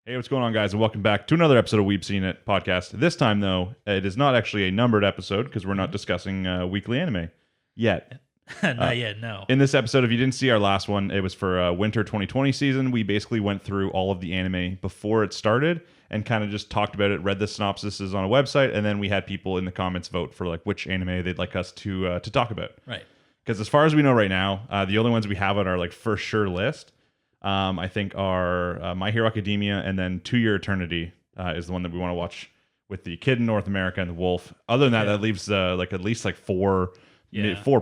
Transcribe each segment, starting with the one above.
Hey, what's going on, guys, and welcome back to another episode of Weeb Seen It podcast. This time, though, it is not actually a numbered episode because we're not discussing weekly anime yet. Not yet, no. In this episode, if you didn't see our last one, it was for winter 2020 season. We basically went through all of the anime before it started and kind of just talked about it, read the synopsises on a website, and then we had people in the comments vote for like which anime they'd like us to talk about. Right. Because as far as we know right now, the only ones we have on our like for sure list, I think are My Hero Academia and then To Your Eternity is the one that we want to watch with the kid in North America and the wolf. Other than that, that leaves like at least like four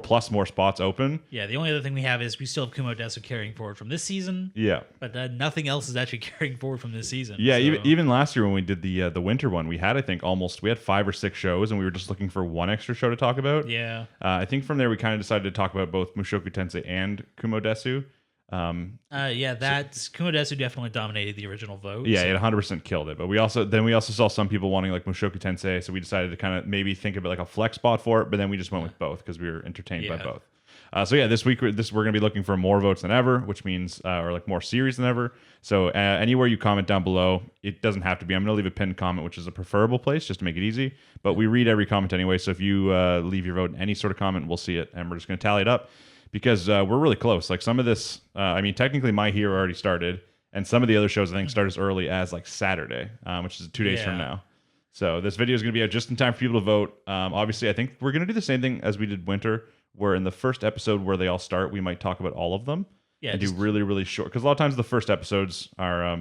plus more spots open. Yeah, the only other thing we have is we still have Kumo Desu carrying forward from this season. Yeah. But nothing else is actually carrying forward from this season. Yeah, so. even last year when we did the winter one, we had, I think, we had 5 or 6 shows, and we were just looking for one extra show to talk about. Yeah. I think from there we kind of decided to talk about both Mushoku Tensei and Kumo Desu. Kumo Desu definitely dominated the original vote. Yeah, it 100% killed it. But we also saw some people wanting like Mushoku Tensei, so we decided to kind of maybe think of it like a flex spot for it. But then we just went with both because we were entertained by both. This week we're going to be looking for more votes than ever, which means or like more series than ever. So anywhere you comment down below, it doesn't have to be. I'm going to leave a pinned comment, which is a preferable place just to make it easy. But we read every comment anyway. So if you leave your vote in any sort of comment, we'll see it, and we're just going to tally it up. Because we're really close. Like some of this, technically My Hero already started, and some of the other shows I think start as early as like Saturday, which is 2 days from now. So this video is going to be out just in time for people to vote. Obviously, I think we're going to do the same thing as we did Winter, where in the first episode where they all start, we might talk about all of them. Yeah, and do really, really short. Because a lot of times the first episodes are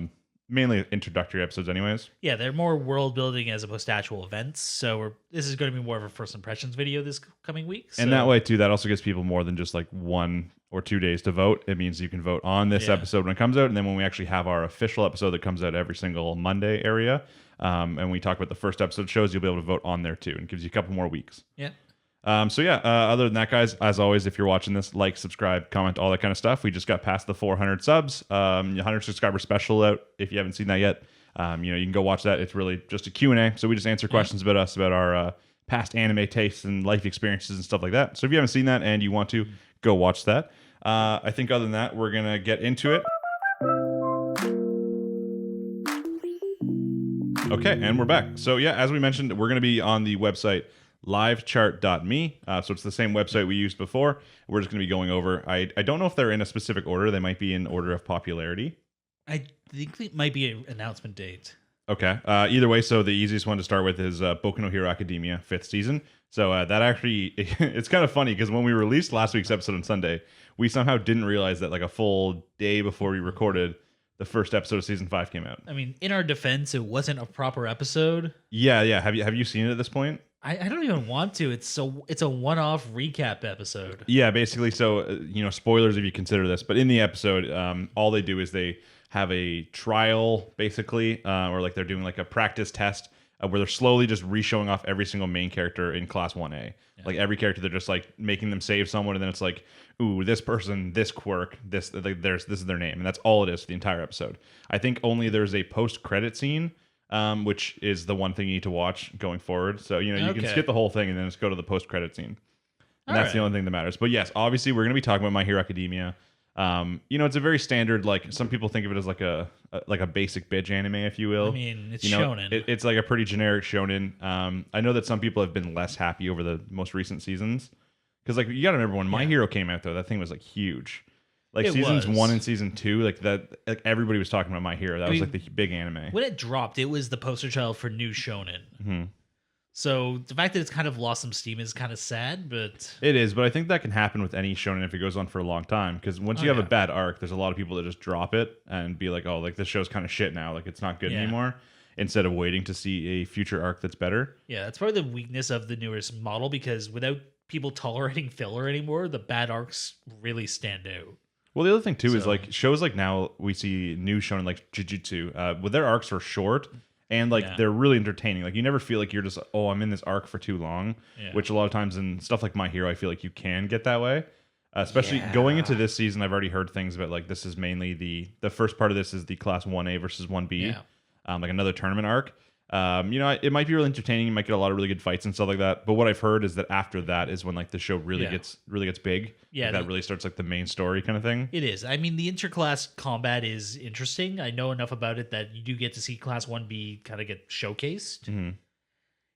mainly introductory episodes anyways. Yeah, they're more world building as opposed to actual events. So this is going to be more of a first impressions video this coming week. So. And that way too, that also gives people more than just like 1 or 2 days to vote. It means you can vote on this episode when it comes out, and then when we actually have our official episode that comes out every single Monday area, and we talk about the first episode shows, you'll be able to vote on there too, and it gives you a couple more weeks. Yeah. Other than that, guys, as always, if you're watching this, like, subscribe, comment, all that kind of stuff. We just got past the 400 subs, 100 subscriber special out. If you haven't seen that yet, you can go watch that. It's really just a Q&A. So we just answer questions about us, about our past anime tastes and life experiences and stuff like that. So if you haven't seen that and you want to, go watch that. I think other than that, we're going to get into it. Okay, and we're back. So yeah, as we mentioned, we're going to be on the website livechart.me. So it's the same website we used before. We're just going to be going over. I don't know if they're in a specific order. They might be in order of popularity. I think it might be an announcement date. Okay. Either way, so the easiest one to start with is Boku no Hero Academia 5th season. So that actually, it's kind of funny because when we released last week's episode on Sunday, we somehow didn't realize that like a full day before we recorded, the first episode of season 5 came out. I mean, in our defense, it wasn't a proper episode. Yeah. Have you seen it at this point? I don't even want to. It's a one-off recap episode. Yeah, basically. So spoilers if you consider this, but in the episode, all they do is they have a trial, basically, or like they're doing like a practice test where they're slowly just re-showing off every single main character in Class 1A. Yeah. Like every character, they're just like making them save someone, and then it's like, ooh, this person, this quirk, this is their name, and that's all it is for the entire episode. I think only there's a post-credit scene. Which is the one thing you need to watch going forward. So, you can skip the whole thing and then just go to the post-credit scene. And that's the only thing that matters. But yes, obviously, we're going to be talking about My Hero Academia. It's a very standard, like, some people think of it as like a basic bitch anime, if you will. I mean, it's shonen. It's like a pretty generic shonen. I know that some people have been less happy over the most recent seasons. Because, like, you got to remember when My Hero came out, though, that thing was, like, huge. Like seasons 1 and season 2, like that, like everybody was talking about My Hero. That was like the big anime. When it dropped, it was the poster child for new shonen. Mm-hmm. So the fact that it's kind of lost some steam is kind of sad, but it is. But I think that can happen with any shonen if it goes on for a long time. Because once you have a bad arc, there's a lot of people that just drop it and be like, "Oh, like this show's kind of shit now. Like it's not good anymore." Instead of waiting to see a future arc that's better. Yeah, that's probably the weakness of the newest model because without people tolerating filler anymore, the bad arcs really stand out. Well, the other thing too is like shows like now we see new shonen like Jujutsu, with their arcs are short and like they're really entertaining. Like you never feel like you're just I'm in this arc for too long, which a lot of times in stuff like My Hero, I feel like you can get that way. Especially going into this season, I've already heard things about like this is mainly the first part of this is the Class 1A versus 1B, like another tournament arc. It might be really entertaining. You might get a lot of really good fights and stuff like that. But what I've heard is that after that is when like the show really gets big. Yeah, like, that really starts like the main story kind of thing. It is. I mean, the interclass combat is interesting. I know enough about it that you do get to see Class 1B kind of get showcased. Mm-hmm.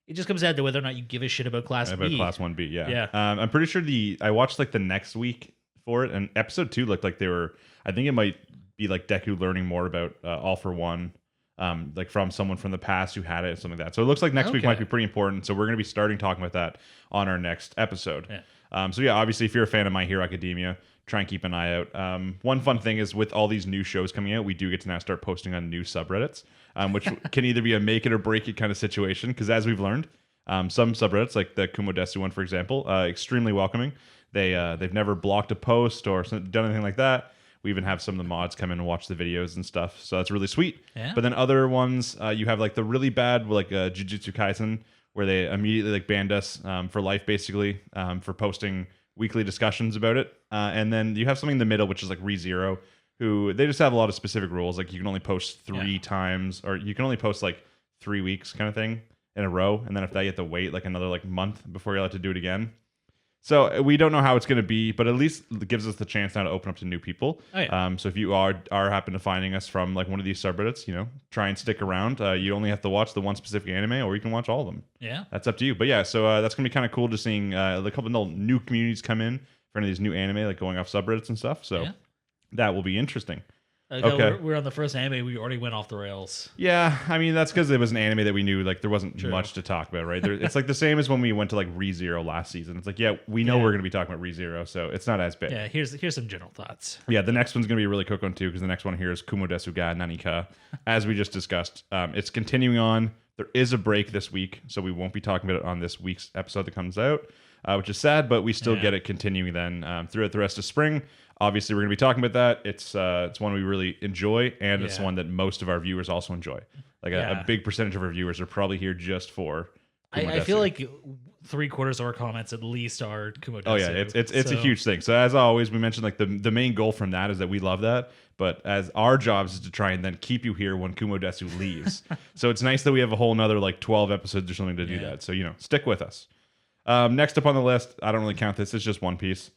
It just comes down to whether or not you give a shit about Class B. About Class 1B, yeah. Yeah. I'm pretty sure I watched like the next week for it, and episode 2 looked like I think it might be like Deku learning more about All for One. Like from someone from the past who had it, something like that. So it looks like next week might be pretty important. So we're going to be starting talking about that on our next episode. Yeah. So yeah, obviously, if you're a fan of My Hero Academia, try and keep an eye out. One fun thing is with all these new shows coming out, we do get to now start posting on new subreddits, which can either be a make it or break it kind of situation. Because as we've learned, some subreddits, like the Kumo Desu one, for example, extremely welcoming. They've never blocked a post or done anything like that. We even have some of the mods come in and watch the videos and stuff, so that's really sweet. Yeah. But then other ones, you have like the really bad, like Jujutsu Kaisen, where they immediately like banned us for life, basically, for posting weekly discussions about it. And then you have something in the middle, which is like ReZero, who they just have a lot of specific rules. Like you can only post 3 times, or you can only post like 3 weeks kind of thing in a row. And then if that, you have to wait like another like month before you're allowed to do it again. So we don't know how it's going to be, but at least it gives us the chance now to open up to new people. Oh, yeah. So if you are happen to finding us from like one of these subreddits, try and stick around. You only have to watch the one specific anime, or you can watch all of them. Yeah, that's up to you. But yeah, so that's going to be kind of cool, just seeing a couple of new communities come in for any of these new anime, like going off subreddits and stuff. So that will be interesting. Okay, we're on the first anime. We already went off the rails. Yeah, I mean that's because it was an anime that we knew like there wasn't much to talk about, right? It's like the same as when we went to like ReZero last season. It's like we know we're going to be talking about ReZero, so it's not as big. Yeah, here's some general thoughts. Yeah, the next one's going to be a really quick one too, because the next one here is Kumo Desu ga Nanika, as we just discussed. It's continuing on. There is a break this week, so we won't be talking about it on this week's episode that comes out, which is sad, but we still get it continuing then throughout the rest of spring. Obviously, we're going to be talking about that. It's one we really enjoy, and it's one that most of our viewers also enjoy. Like a big percentage of our viewers are probably here just for Kumo Desu. I feel like 3/4 of our comments at least are Kumo Desu. Oh yeah, it's a huge thing. So as always, we mentioned like the main goal from that is that we love that, but as our jobs is to try and then keep you here when Kumo Desu leaves. So it's nice that we have a whole nother like 12 episodes or something to do that. So stick with us. Next up on the list, I don't really count this. It's just One Piece.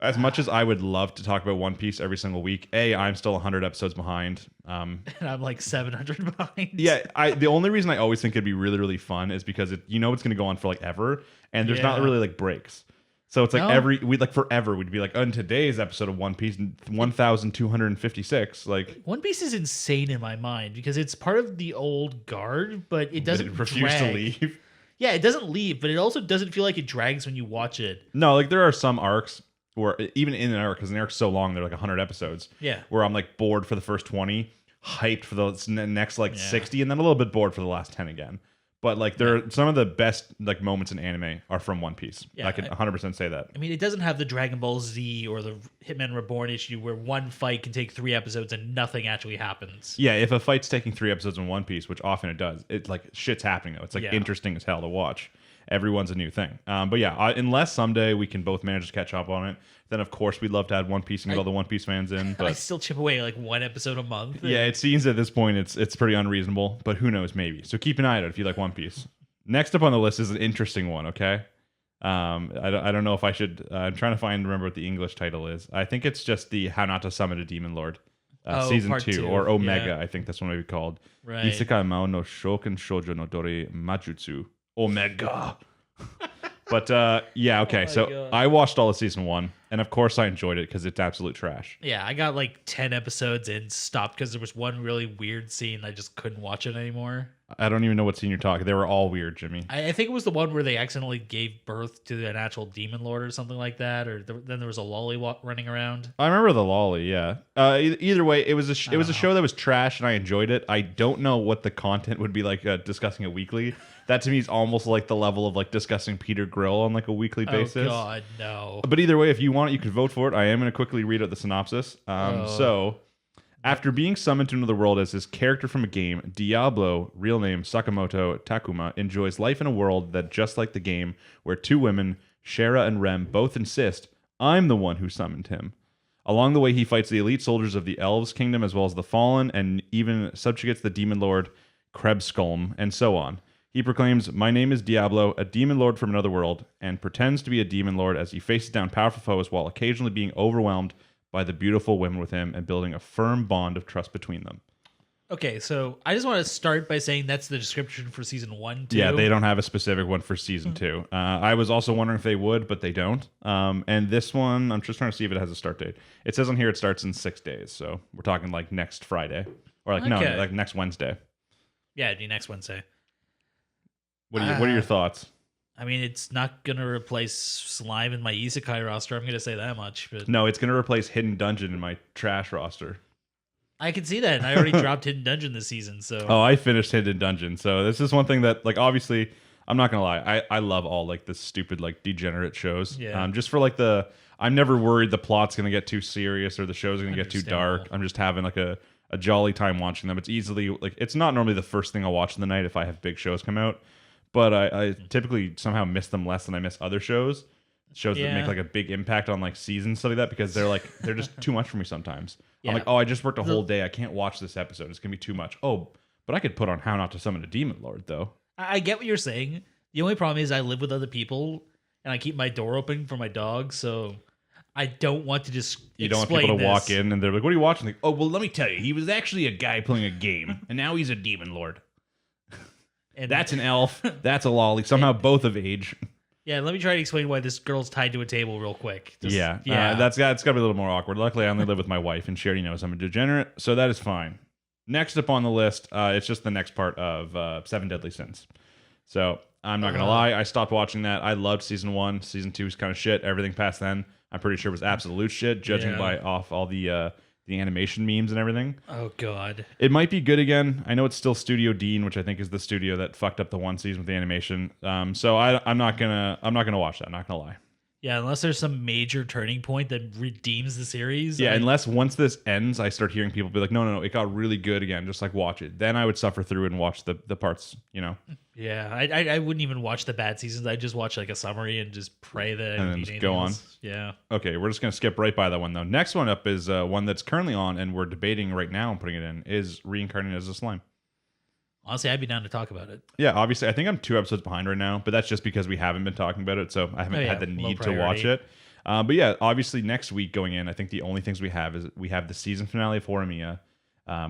As much as I would love to talk about One Piece every single week, I'm still 100 episodes behind. And I'm like 700 behind. Yeah, the only reason I always think it'd be really, really fun is because it's going to go on for like ever, and there's not really like breaks. So it's like forever we'd be like, on today's episode of One Piece, 1,256. Like One Piece is insane in my mind because it's part of the old guard, but it doesn't refuse to leave. Yeah, it doesn't leave, but it also doesn't feel like it drags when you watch it. No, like there are some arcs. Or even in an arc, because an arc's so long, they're like 100 episodes. Yeah. Where I'm like bored for the first 20, hyped for the next like 60, and then a little bit bored for the last 10 again. But like there are some of the best like moments in anime are from One Piece. Yeah, I can 100% say that. I mean, it doesn't have the Dragon Ball Z or the Hitman Reborn issue where one fight can take 3 episodes and nothing actually happens. Yeah, if a fight's taking 3 episodes in One Piece, which often it does, it like shit's happening though. It's like interesting as hell to watch. Everyone's a new thing. But yeah, unless someday we can both manage to catch up on it, then of course we'd love to add One Piece and get all the One Piece fans in. But I still chip away like 1 episode a month. Yeah, it seems at this point it's pretty unreasonable, but who knows, maybe. So keep an eye out if you like One Piece. Next up on the list is an interesting one, okay? I don't know if I should... I'm trying to remember what the English title is. I think it's just the How Not to Summon a Demon Lord. Season 2, or Omega, I think that's what it would be called. Right. Isekai Mao no Shoken Shoujo no Dori Majutsu. Omega. But okay. So God. I watched all of season 1, and of course I enjoyed it because it's absolute trash. Yeah, I got like 10 episodes and stopped because there was one really weird scene. I just couldn't watch it anymore. I don't even know what scene you're talking. They were all weird, Jimmy. I think it was the one where they accidentally gave birth to an actual demon lord or something like that. Or then there was a lolly running around. I remember the lolly. Yeah. Either way, it was a show that was trash, and I enjoyed it. I don't know what the content would be like discussing it weekly. That to me is almost like the level of like discussing Peter Grill on like a weekly basis. Oh God, no. But either way, if you want it, you can vote for it. I am going to quickly read out the synopsis. So, after being summoned to another world as his character from a game, Diablo, real name Sakamoto Takuma, enjoys life in a world that, just like the game, where 2 women, Shara and Rem, both insist, I'm the one who summoned him. Along the way, he fights the elite soldiers of the Elves Kingdom as well as the Fallen, and even subjugates the Demon Lord Krebskolm, and so on. He proclaims, "My name is Diablo, a demon lord from another world," and pretends to be a demon lord as he faces down powerful foes while occasionally being overwhelmed by the beautiful women with him and building a firm bond of trust between them. Okay, so I just want to start by saying that's the description for season 1, too. Yeah, they don't have a specific one for season 2. I was also wondering if they would, but they don't. And this one, I'm just trying to see if it has a start date. It says on here it starts in 6 days, so we're talking like next Friday. Or like, no, like next Wednesday. Yeah, it'd be next Wednesday. What are your thoughts? I mean, it's not going to replace Slime in my Isekai roster. I'm going to say that much. But No, it's going to replace Hidden Dungeon in my trash roster. I can see that. And I already dropped Hidden Dungeon this season. So I finished Hidden Dungeon. So this is one thing that, like, obviously, I'm not going to lie. I love all, like, the stupid, like, degenerate shows. Yeah. Just for, like, I'm never worried the plot's going to get too serious or the show's going to get too dark. I'm just having, like, a jolly time watching them. It's easily, like, it's not normally the first thing I'll watch in the night if I have big shows come out. But I typically somehow miss them less than I miss other shows that make like a big impact on like seasons, stuff like that, because they're just too much for me sometimes. Yeah. I'm like, I just worked a whole day. I can't watch this episode. It's gonna be too much. Oh, but I could put on How Not to Summon a Demon Lord though. I get what you're saying. The only problem is I live with other people and I keep my door open for my dog, so I don't want to just You don't want people to walk in and they're like, "What are you watching?" Like, "Oh, well, let me tell you, he was actually a guy playing a game, and now he's a demon lord." And that's an elf. That's a lolly. Somehow both of age. Yeah, let me try to explain why this girl's tied to a table real quick. That's got to be a little more awkward. Luckily, I only live with my wife, and she already knows I'm a degenerate, so that is fine. Next up on the list, it's just the next part of Seven Deadly Sins. So I'm not gonna lie, I stopped watching that. I loved season 1. Season 2 is kind of shit. Everything past then, I'm pretty sure was absolute shit, judging by off all the animation memes and everything. Oh god. It might be good again. I know it's still Studio Dean, which I think is the studio that fucked up the one season with the animation. So I'm not gonna watch that. I'm not gonna lie. Yeah, unless there's some major turning point that redeems the series. Yeah, unless once this ends, I start hearing people be like, no, it got really good again. Just like watch it. Then I would suffer through and watch the parts, you know. Yeah, I wouldn't even watch the bad seasons. I'd just watch like a summary and just pray that and then just go on. Yeah. Okay, we're just gonna skip right by that one though. Next one up is one that's currently on and we're debating right now and putting it in is Reincarnated as a Slime. Honestly, I'd be down to talk about it. Yeah, obviously, I think I'm 2 episodes behind right now, but that's just because we haven't been talking about it, so I haven't had the need to watch it. But yeah, obviously, next week going in, I think the only things we have is we have the season finale of Horimiya.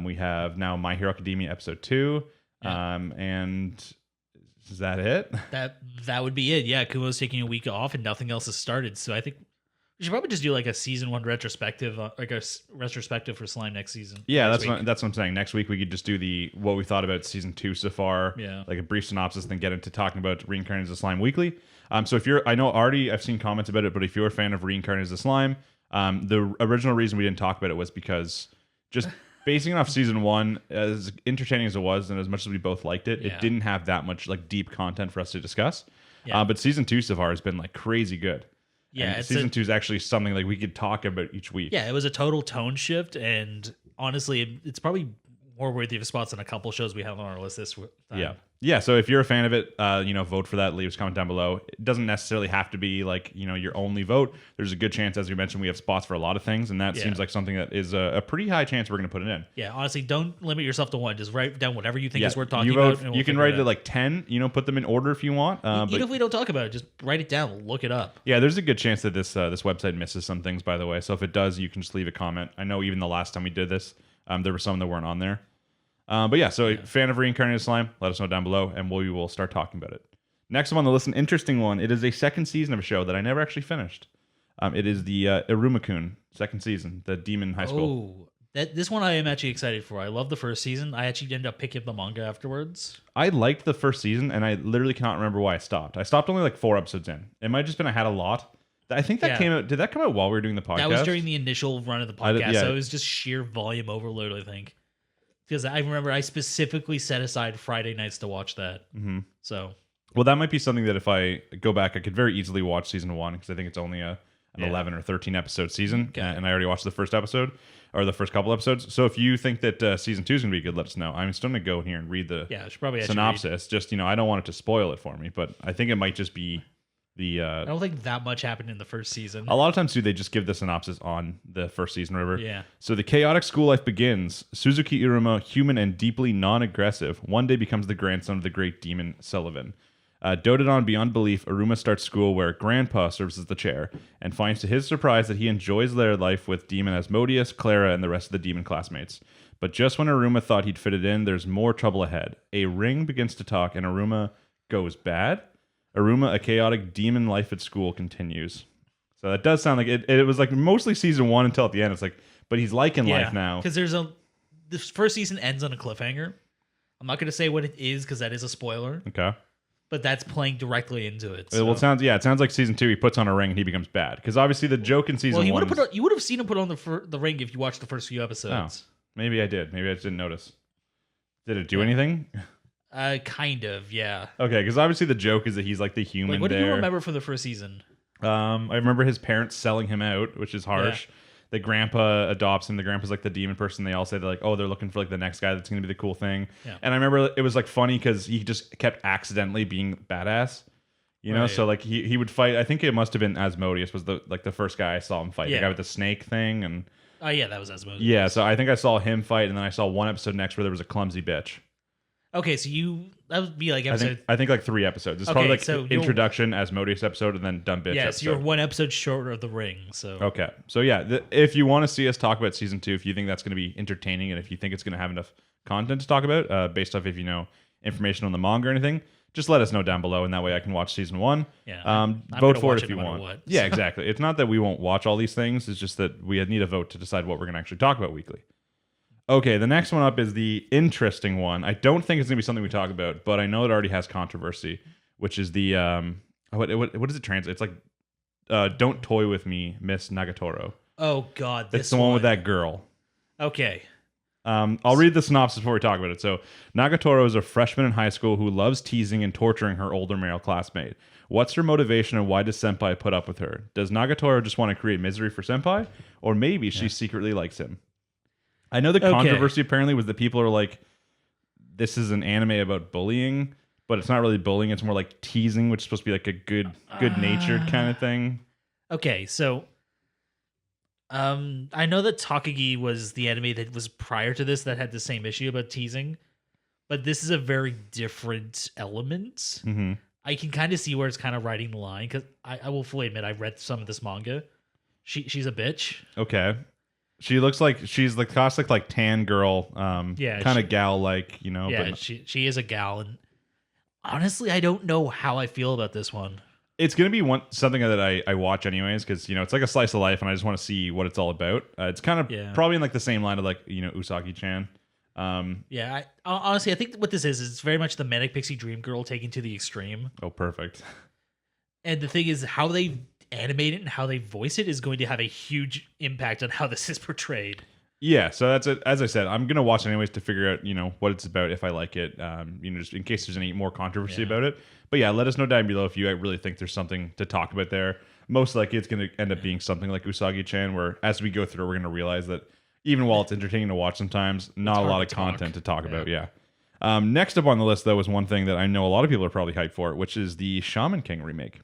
We have now My Hero Academia episode 2, and is that it? That would be it. Yeah, Kumo's taking a week off, and nothing else has started, so I think we should probably just do like a season 1 retrospective, like a retrospective for Slime next season. Yeah, that's what I'm saying. Next week we could just do what we thought about season 2 so far. Yeah, like a brief synopsis, then get into talking about Reincarnated as a Slime weekly. So if I know already I've seen comments about it, but if you're a fan of Reincarnated as a Slime, the original reason we didn't talk about it was because just basing it off season 1, as entertaining as it was, and as much as we both liked it, it didn't have that much like deep content for us to discuss. Yeah. But season 2 so far has been like crazy good. Yeah, season 2 is actually something like we could talk about each week. Yeah, it was a total tone shift, and honestly, it's probably more worthy of spots than a couple shows we have on our list this time. Yeah. So if you're a fan of it, vote for that. Leave us a comment down below. It doesn't necessarily have to be like your only vote. There's a good chance, as we mentioned, we have spots for a lot of things, and that seems like something that is a pretty high chance we're going to put it in. Yeah, honestly, don't limit yourself to one. Just write down whatever you think is worth talking about. We'll you can write it at like 10. Put them in order if you want. Even if we don't talk about it, just write it down. Look it up. Yeah, there's a good chance that this website misses some things, by the way. So if it does, you can just leave a comment. I know even the last time we did this, there were some that weren't on there. But yeah, so fan of Reincarnated Slime, let us know down below, and we will start talking about it. Next one on the list, an interesting one. It is a second season of a show that I never actually finished. It is the Iruma-kun second season, the Demon High School. Oh, this one I am actually excited for. I love the first season. I actually ended up picking up the manga afterwards. I liked the first season, and I literally cannot remember why I stopped. I stopped only like 4 episodes in. It might have just been I had a lot. I think that came out. Did that come out while we were doing the podcast? That was during the initial run of the podcast. So it was just sheer volume overload, I think. Because I remember I specifically set aside Friday nights to watch that. Mm-hmm. So, well, that might be something that if I go back, I could very easily watch season 1 because I think it's only an 11 or 13 episode season, and I already watched the first episode or the first couple episodes. So if you think that season 2 is going to be good, let us know. I'm still going to go here and read the I should probably synopsis. Just I don't want it to spoil it for me, but I think it might just be I don't think that much happened in the first season. A lot of times, too, they just give the synopsis on the first season, or whatever. Yeah. So the chaotic school life begins. Suzuki Iruma, human and deeply non-aggressive, one day becomes the grandson of the great demon Sullivan. Doted on beyond belief, Iruma starts school where Grandpa serves as the chair, and finds to his surprise that he enjoys their life with Demon Asmodeus, Clara, and the rest of the demon classmates. But just when Iruma thought he'd fit it in, there's more trouble ahead. A ring begins to talk, and Iruma goes bad. Iruma, a chaotic demon life at school, continues. So that does sound like it was like mostly season 1 until at the end. It's like, but he's liking life now. Because this first season ends on a cliffhanger. I'm not going to say what it is because that is a spoiler. Okay. But that's playing directly into it. So. Well, it sounds like season 2 he puts on a ring and he becomes bad. Because obviously the joke in season 1 you would have seen him put on the ring if you watched the first few episodes. Oh, maybe I did. Maybe I just didn't notice. Did it do anything? Kind of, yeah. Okay, because obviously the joke is that he's like the human. What do you remember from the first season? I remember his parents selling him out, which is harsh. Yeah. The grandpa adopts him. The grandpa's like the demon person. They all say they're like, oh, they're looking for like the next guy that's going to be the cool thing. Yeah. And I remember it was like funny because he just kept accidentally being badass. You know, right. So like he would fight. I think it must have been Asmodeus was the first guy I saw him fight. Yeah. The guy with the snake thing and. Oh yeah, that was Asmodeus. Yeah, so I think I saw him fight, and then I saw one episode next where there was a clumsy bitch. Okay, so that would be like episode. I think like 3 episodes. It's probably like introduction, Asmodeus episode, and then dumb bitch. Yeah, episode. So you're 1 episode short of the ring. So okay, so yeah, if you want to see us talk about season 2, if you think that's going to be entertaining, and if you think it's going to have enough content to talk about, based off if you know information on the manga or anything, just let us know down below, and that way I can watch season 1. Yeah, vote for it if you want. Yeah, exactly. It's not that we won't watch all these things; it's just that we need a vote to decide what we're going to actually talk about weekly. Okay, the next one up is the interesting one. I don't think it's going to be something we talk about, but I know it already has controversy, which is the what does it translate? It's like "Don't toy with me, Miss Nagatoro." Oh God, it's the one with that girl. Okay. I'll read the synopsis before we talk about it. So, Nagatoro is a freshman in high school who loves teasing and torturing her older male classmate. What's her motivation and why does Senpai put up with her? Does Nagatoro just want to create misery for Senpai? Or maybe she secretly likes him? I know the controversy apparently was that people are like, this is an anime about bullying, but it's not really bullying. It's more like teasing, which is supposed to be like a good-natured kind of thing. Okay, so I know that Takagi was the anime that was prior to this that had the same issue about teasing, but this is a very different element. Mm-hmm. I can kind of see where it's kind of riding the line because I will fully admit I read some of this manga. She's a bitch. Okay. She looks like she's the classic like tan girl, kind of gal like, you know. Yeah, but she is a gal, and honestly, I don't know how I feel about this one. It's gonna be something that I watch anyways because you know it's like a slice of life, and I just want to see what it's all about. It's kind of probably in like the same line of like Usagi-chan. Honestly, I think what this is it's very much the manic pixie dream girl taken to the extreme. Oh, perfect. And the thing is, how they animate it and how they voice it is going to have a huge impact on how this is portrayed. Yeah, so that's it. As I said, I'm gonna watch it anyways to figure out what it's about if I like it. Just in case there's any more controversy about it. But yeah, let us know down below if you really think there's something to talk about there. Most likely, it's gonna end up being something like Usagi-chan, where as we go through, we're gonna realize that even while it's entertaining to watch, sometimes not a lot of content to talk about. Yeah. Next up on the list though is one thing that I know a lot of people are probably hyped for, which is the Shaman King remake.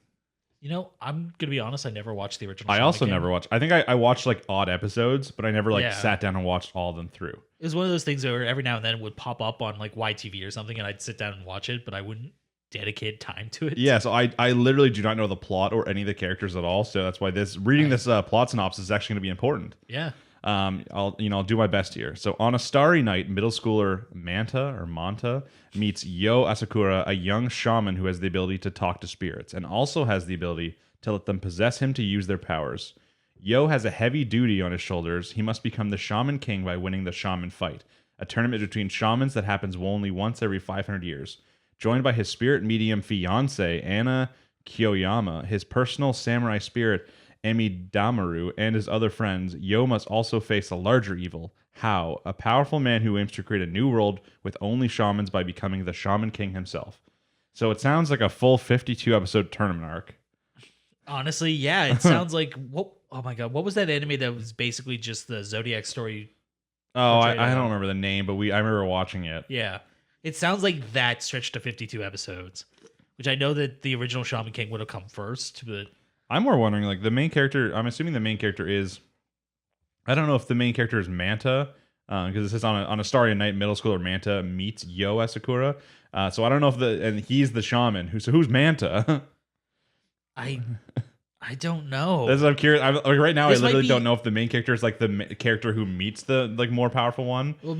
I'm gonna be honest. I never watched the original. I also never watched. I think I watched like odd episodes, but I never sat down and watched all of them through. It was one of those things where every now and then it would pop up on like YTV or something, and I'd sit down and watch it, but I wouldn't dedicate time to it. Yeah, so I literally do not know the plot or any of the characters at all. So that's why reading this plot synopsis is actually going to be important. Yeah. I'll do my best here. So on a starry night, middle schooler Manta meets Yo Asakura, a young shaman who has the ability to talk to spirits and also has the ability to let them possess him to use their powers. Yo has a heavy duty on his shoulders. He must become the Shaman King by winning the Shaman Fight, a tournament between shamans that happens only once every 500 years. Joined by his spirit medium fiancée, Anna Kiyoyama, his personal samurai spirit, Emidamaru, and his other friends, Yo must also face a larger evil, Hao, a powerful man who aims to create a new world with only shamans by becoming the Shaman King himself. So it sounds like a full 52-episode tournament arc. Honestly, yeah, it sounds like oh my god, what was that anime that was basically just the Zodiac story? Oh, I don't remember the name, but I remember watching it. Yeah. It sounds like that stretched to 52 episodes. which I know that the original Shaman King would have come first, but I'm more wondering, like, the main character, I'm assuming the main character is, I don't know if the main character is Manta, because it says on a Starry Night, middle schooler Manta meets Yo Asakura. So I don't know if and he's the shaman. Who's Manta? I don't know. That's what I'm curious. Like right now, I literally don't know if the main character is like the character who meets the like more powerful one. Well,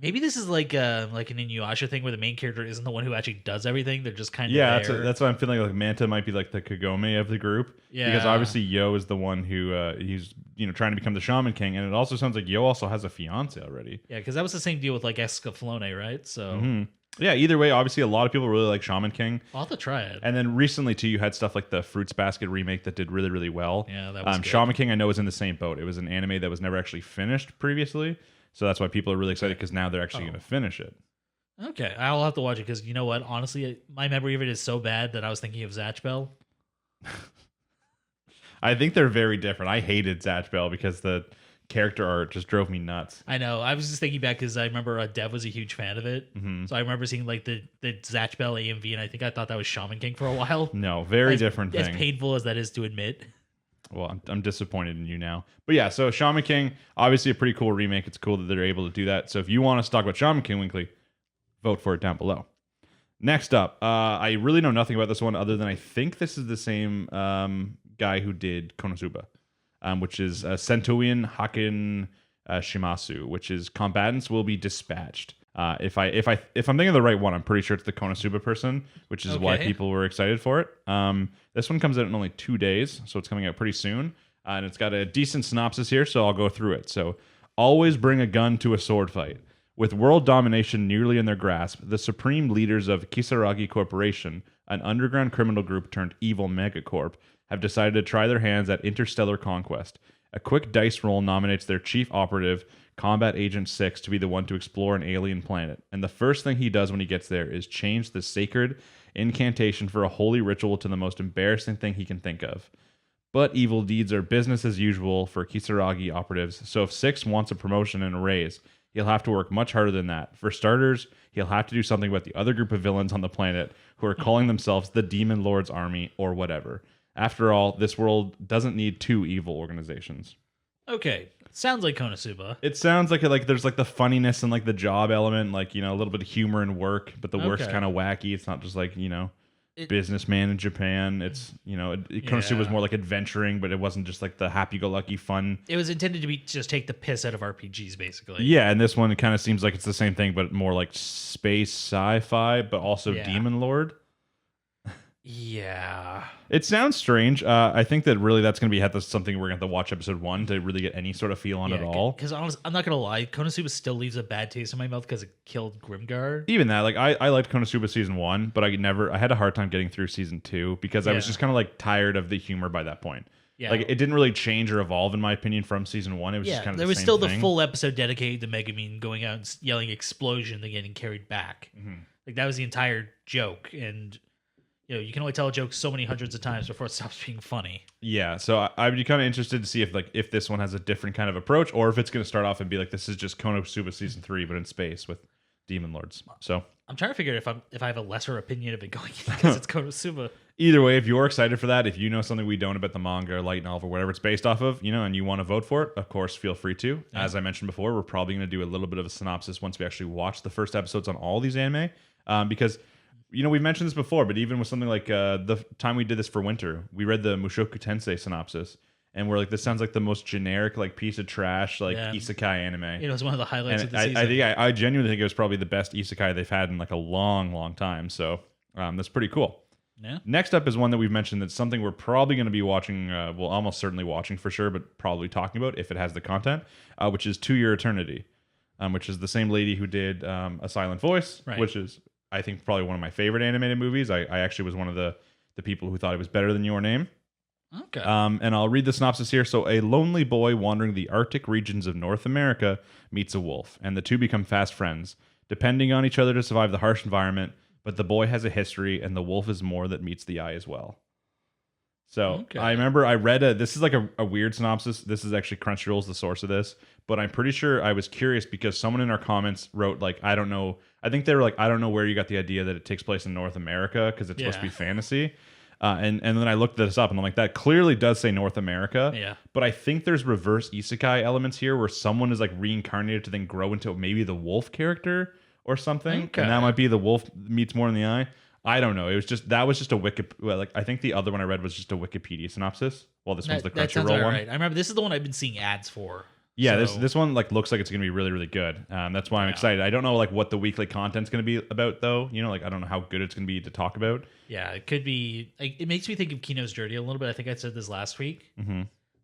maybe this is like an Inuyasha thing where the main character isn't the one who actually does everything. They're just kind of there. That's what I'm feeling. Like Manta might be like the Kagome of the group. Yeah, because obviously Yo is the one who he's trying to become the Shaman King, and it also sounds like Yo also has a fiance already. Yeah, because that was the same deal with like Escaflowne, right? So. Yeah, either way, obviously a lot of people really like Shaman King. I'll have to try it. And then recently, too, you had stuff like the Fruits Basket remake that did really, really well. Yeah, that was good. Shaman King, I know, is in the same boat. It was an anime that was never actually finished previously. So that's why people are really excited because now they're actually going to finish it. Okay, I'll have to watch it because you know what? Honestly, my memory of it is so bad that I was thinking of Zatch Bell. I think they're very different. I hated Zatch Bell because the character art just drove me nuts. I know. I was just thinking back because I remember Dev was a huge fan of it. Mm-hmm. So I remember seeing like the Zatch Bell AMV, and I thought that was Shaman King for a while. No, very different thing. As painful as that is to admit. Well, I'm disappointed in you now. But yeah, so Shaman King, obviously a pretty cool remake. It's cool that they're able to do that. So if you want us to talk about Shaman King Weekly, vote for it down below. Next up, I really know nothing about this one other than I think this is the same guy who did Konosuba. Which is Sentouin Hakenshimasu, which is combatants will be dispatched. If I'm thinking of the right one, I'm pretty sure it's the Konosuba person, which is why people were excited for it. This one comes out in only 2 days, so it's coming out pretty soon, and it's got a decent synopsis here, so I'll go through it. So, always bring a gun to a sword fight. With world domination nearly in their grasp, the supreme leaders of Kisaragi Corporation, an underground criminal group turned evil megacorp, have decided to try their hands at interstellar conquest. A quick dice roll nominates their chief operative, Combat Agent 6, to be the one to explore an alien planet. And the first thing he does when he gets there is change the sacred incantation for a holy ritual to the most embarrassing thing he can think of. But evil deeds are business as usual for Kisaragi operatives, so if 6 wants a promotion and a raise, he'll have to work much harder than that. For starters, he'll have to do something about the other group of villains on the planet who are calling themselves the Demon Lord's Army or whatever. After all, this world doesn't need 2 evil organizations. Okay, sounds like Konosuba. It sounds like there's like the funniness and like the job element, like a little bit of humor and work, but the work's kind of wacky. It's not just like businessman in Japan. It's Konosuba was more like adventuring, but it wasn't just like the happy-go-lucky fun. It was intended to be just take the piss out of RPGs, basically. Yeah, and this one it kind of seems like it's the same thing, but more like space sci-fi, but also Demon Lord. Yeah. It sounds strange. I think that really that's going to be something we're going to have to watch episode 1 to really get any sort of feel on it all. Because I'm not going to lie, Konosuba still leaves a bad taste in my mouth because it killed Grimgar. Even that, like I liked Konosuba season 1, but I had a hard time getting through season 2 because I was just kind of like tired of the humor by that point. Yeah. Like it didn't really change or evolve in my opinion from season 1. It was just kind of there the was same still thing. The full episode dedicated to Megumin going out and yelling explosion and getting carried back. Mm-hmm. Like that was the entire joke, and you can only tell a joke so many hundreds of times before it stops being funny. Yeah, so I'd be kind of interested to see if this one has a different kind of approach, or if it's going to start off and be like this is just Konosuba season 3, but in space with demon lords. So I'm trying to figure out if I have a lesser opinion of it going because it's Konosuba. Either way, if you're excited for that, if you know something we don't about the manga, light novel, whatever it's based off of, and you want to vote for it, of course, feel free to. Yeah. As I mentioned before, we're probably going to do a little bit of a synopsis once we actually watch the first episodes on all these anime, because. We've mentioned this before, but even with something like the time we did this for winter, we read the Mushoku Tensei synopsis, and we're like, this sounds like the most generic, like piece of trash, like isekai anime. It was one of the highlights of the season. I genuinely think it was probably the best isekai they've had in like a long, long time. So that's pretty cool. Yeah. Next up is one that we've mentioned that's something we're probably going to be watching, almost certainly watching for sure, but probably talking about if it has the content, which is To Your Eternity, which is the same lady who did A Silent Voice, which is... I think probably one of my favorite animated movies. I actually was one of the people who thought it was better than Your Name. Okay. And I'll read the synopsis here. So a lonely boy wandering the Arctic regions of North America meets a wolf, and the two become fast friends, depending on each other to survive the harsh environment. But the boy has a history, and the wolf is more that meets the eye as well. So I remember I read this is like a weird synopsis. This is actually Crunchyroll's the source of this, but I'm pretty sure I was curious because someone in our comments wrote like, I don't know. I think they were like, I don't know where you got the idea that it takes place in North America because it's supposed to be fantasy. And then I looked this up and I'm like, that clearly does say North America. Yeah. But I think there's reverse isekai elements here where someone is like reincarnated to then grow into maybe the wolf character or something. Okay. And that might be the wolf meets more in the eye. I don't know. It was just that was just a I think the other one I read was just a Wikipedia synopsis. Well, this one's the Crunchyroll one. Right. I remember this is the one I've been seeing ads for. Yeah, this one like looks like it's gonna be really, really good. That's why I'm excited. I don't know like what the weekly content's gonna be about though. You know, like I don't know how good it's gonna be to talk about. Yeah, it could be. Like, it makes me think of Kino's Journey a little bit. I think I said this last week,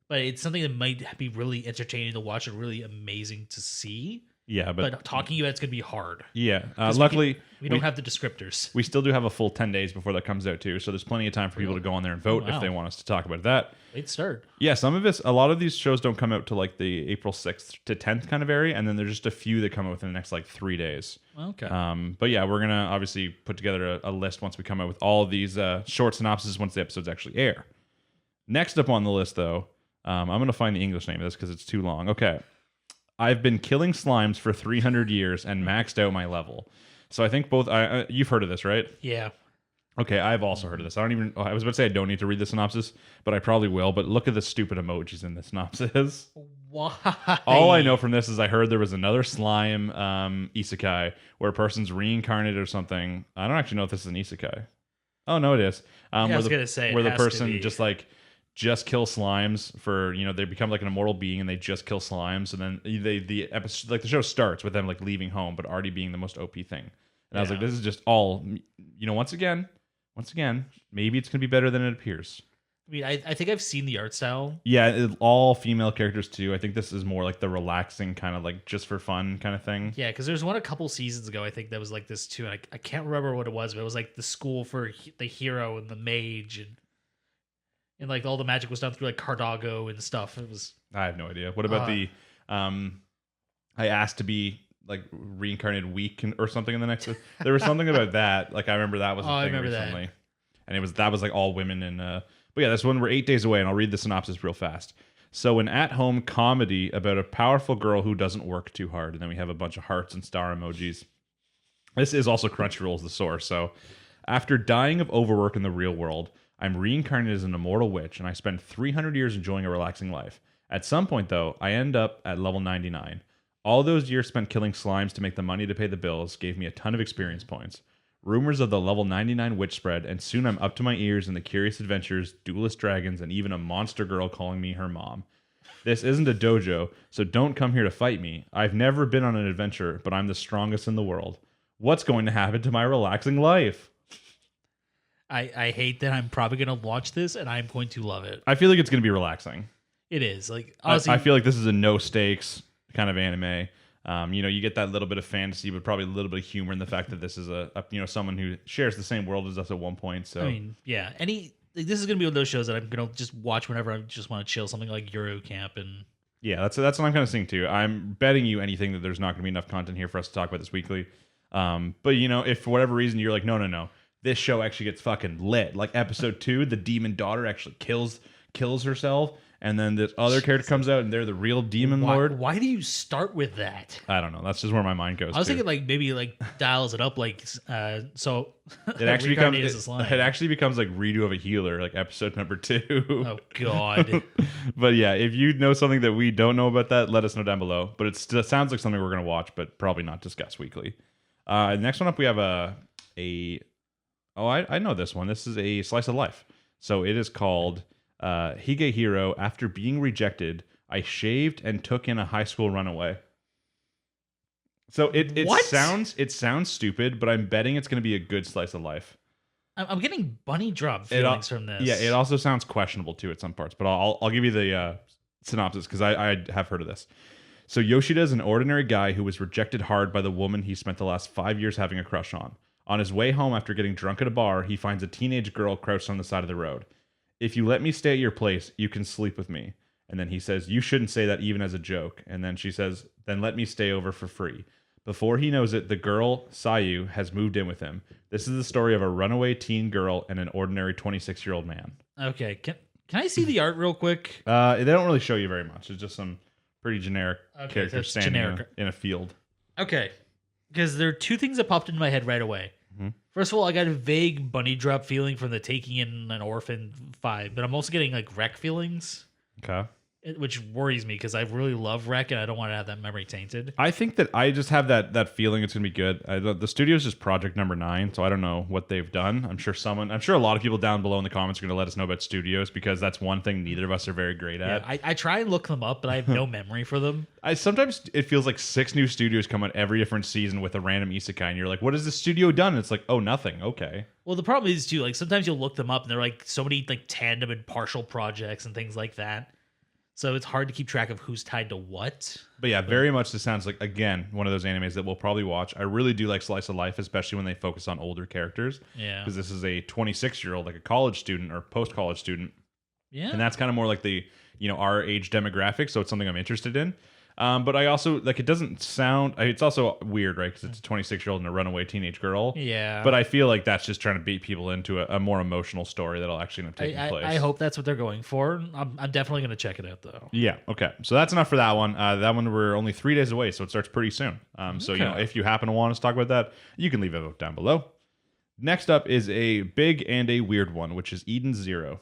but it's something that might be really entertaining to watch and really amazing to see. Yeah, but talking about it's gonna be hard. Yeah, luckily we don't have the descriptors. We still do have a full 10 days before that comes out too, so there's plenty of time for people to go on there and vote if they want us to talk about that. Late start. Yeah, a lot of these shows don't come out to like the April 6th to 10th kind of area, and then there's just a few that come out within the next like 3 days. Okay. But yeah, we're gonna obviously put together a list once we come out with all of these short synopses once the episodes actually air. Next up on the list, though, I'm gonna find the English name of this because it's too long. Okay. I've been killing slimes for 300 years and maxed out my level. So I think both you've heard of this, right? Yeah. Okay, I've also heard of this. I was about to say I don't need to read the synopsis, but I probably will. But look at the stupid emojis in the synopsis. Why? All I know from this is I heard there was another slime isekai where a person's reincarnated or something. I don't actually know if this is an isekai. Oh, no, it is. I was going to say where the person just kill slimes for, they become like an immortal being and they just kill slimes, and then the episode, like the show starts with them like leaving home but already being the most OP thing. And I was like, this is just all, once again, maybe it's gonna be better than it appears. I mean, I think I've seen the art style. Yeah, all female characters too. I think this is more like the relaxing kind of like just for fun kind of thing. Yeah, because there's one a couple seasons ago I think that was like this too, and I can't remember what it was, but it was like the school for the hero and the mage, and like all the magic was done through like Cardago and stuff. It was. I have no idea. What about I asked to be like reincarnated weak or something in the next. There was something about that. Like I remember that was a thing recently, and that was like all women and. But yeah, that's when we're 8 days away, and I'll read the synopsis real fast. So an at-home comedy about a powerful girl who doesn't work too hard, and then we have a bunch of hearts and star emojis. This is also Crunchyroll's the source. So after dying of overwork in the real world, I'm reincarnated as an immortal witch, and I spend 300 years enjoying a relaxing life. At some point, though, I end up at level 99. All those years spent killing slimes to make the money to pay the bills gave me a ton of experience points. Rumors of the level 99 witch spread, and soon I'm up to my ears in the curious adventures, duelist dragons, and even a monster girl calling me her mom. This isn't a dojo, so don't come here to fight me. I've never been on an adventure, but I'm the strongest in the world. What's going to happen to my relaxing life? I hate that I'm probably going to watch this, and I'm going to love it. I feel like it's going to be relaxing. It is. Like honestly, I feel like this is a no-stakes kind of anime. You get that little bit of fantasy, but probably a little bit of humor in the fact that this is a someone who shares the same world as us at one point. So I mean, yeah, this is gonna be one of those shows that I'm gonna just watch whenever I just want to chill, something like Euro Camp and. Yeah, that's what I'm kind of seeing too. I'm betting you anything that there's not gonna be enough content here for us to talk about this weekly. But if for whatever reason you're like, no, this show actually gets fucking lit. Like episode 2, the demon daughter actually kills herself. And then this other character comes out, and they're the real demon lord. Why do you start with that? I don't know. That's just where my mind goes. I was thinking like maybe like dials it up like so. It actually becomes like redo of a healer, like episode number 2. Oh God! But yeah, if you know something that we don't know about that, let us know down below. But it sounds like something we're gonna watch, but probably not discuss weekly. Next one up, we have I know this one. This is a slice of life. So it is called. Higehiro, after being rejected, I shaved and took in a high school runaway. So it sounds stupid, but I'm betting it's going to be a good slice of life. I'm getting bunny drop feelings from this. Yeah, it also sounds questionable too at some parts, but I'll give you the synopsis because I have heard of this. So Yoshida is an ordinary guy who was rejected hard by the woman he spent the last 5 years having a crush on. On his way home after getting drunk at a bar, he finds a teenage girl crouched on the side of the road. If you let me stay at your place, you can sleep with me. And then he says, you shouldn't say that even as a joke. And then she says, then let me stay over for free. Before he knows it, the girl, Sayu, has moved in with him. This is the story of a runaway teen girl and an ordinary 26-year-old man. Okay, can I see the art real quick? They don't really show you very much. It's just some pretty generic characters standing in a field. Okay, because there are two things that popped into my head right away. Mm-hmm. First of all, I got a vague bunny drop feeling from the Taking in an Orphan 5, but I'm also getting like Wreck feelings. Okay. Which worries me because I really love Wreck and I don't want to have that memory tainted. I think that I just have that feeling it's gonna be good. The studio's just project number 9, so I don't know what they've done. I'm sure a lot of people down below in the comments are gonna let us know about studios because that's one thing neither of us are very great at. Yeah, I try and look them up, but I have no memory for them. Sometimes it feels like 6 new studios come out every different season with a random isekai, and you're like, "What has the studio done?" And it's like, "Oh, nothing." Okay. Well, the problem is too, like sometimes you'll look them up and they're like so many like tandem and partial projects and things like that. So it's hard to keep track of who's tied to what. But yeah, very much this sounds like, again, one of those animes that we'll probably watch. I really do like Slice of Life, especially when they focus on older characters. Yeah. Because this is a 26-year-old, like a college student or post-college student. Yeah. And that's kind of more like the, our age demographic. So it's something I'm interested in. But I also, like, it doesn't sound, it's also weird, right? Because it's a 26-year-old and a runaway teenage girl. Yeah. But I feel like that's just trying to beat people into a more emotional story that'll actually end up taking place. I hope that's what they're going for. I'm definitely going to check it out, though. Yeah, okay. So that's enough for that one. That one, we're only 3 days away, so it starts pretty soon. So, if you happen to want us to talk about that, you can leave a vote down below. Next up is a big and a weird one, which is Eden Zero.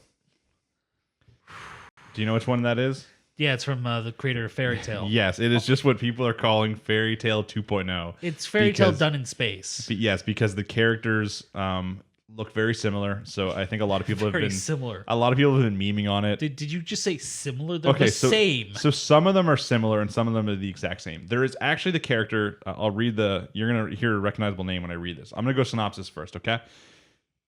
Do you know which one that is? Yeah, it's from the creator of Fairy Tail. Yes, it is just what people are calling Fairy Tail 2.0. It's Fairy Tail done in space. Yes, because the characters look very similar. So I think a lot of people have been similar. A lot of people have been memeing on it. Did you just say similar? They're the same. So some of them are similar and some of them are the exact same. There is actually the character. I'll read you're gonna hear a recognizable name when I read this. I'm gonna go synopsis first, okay?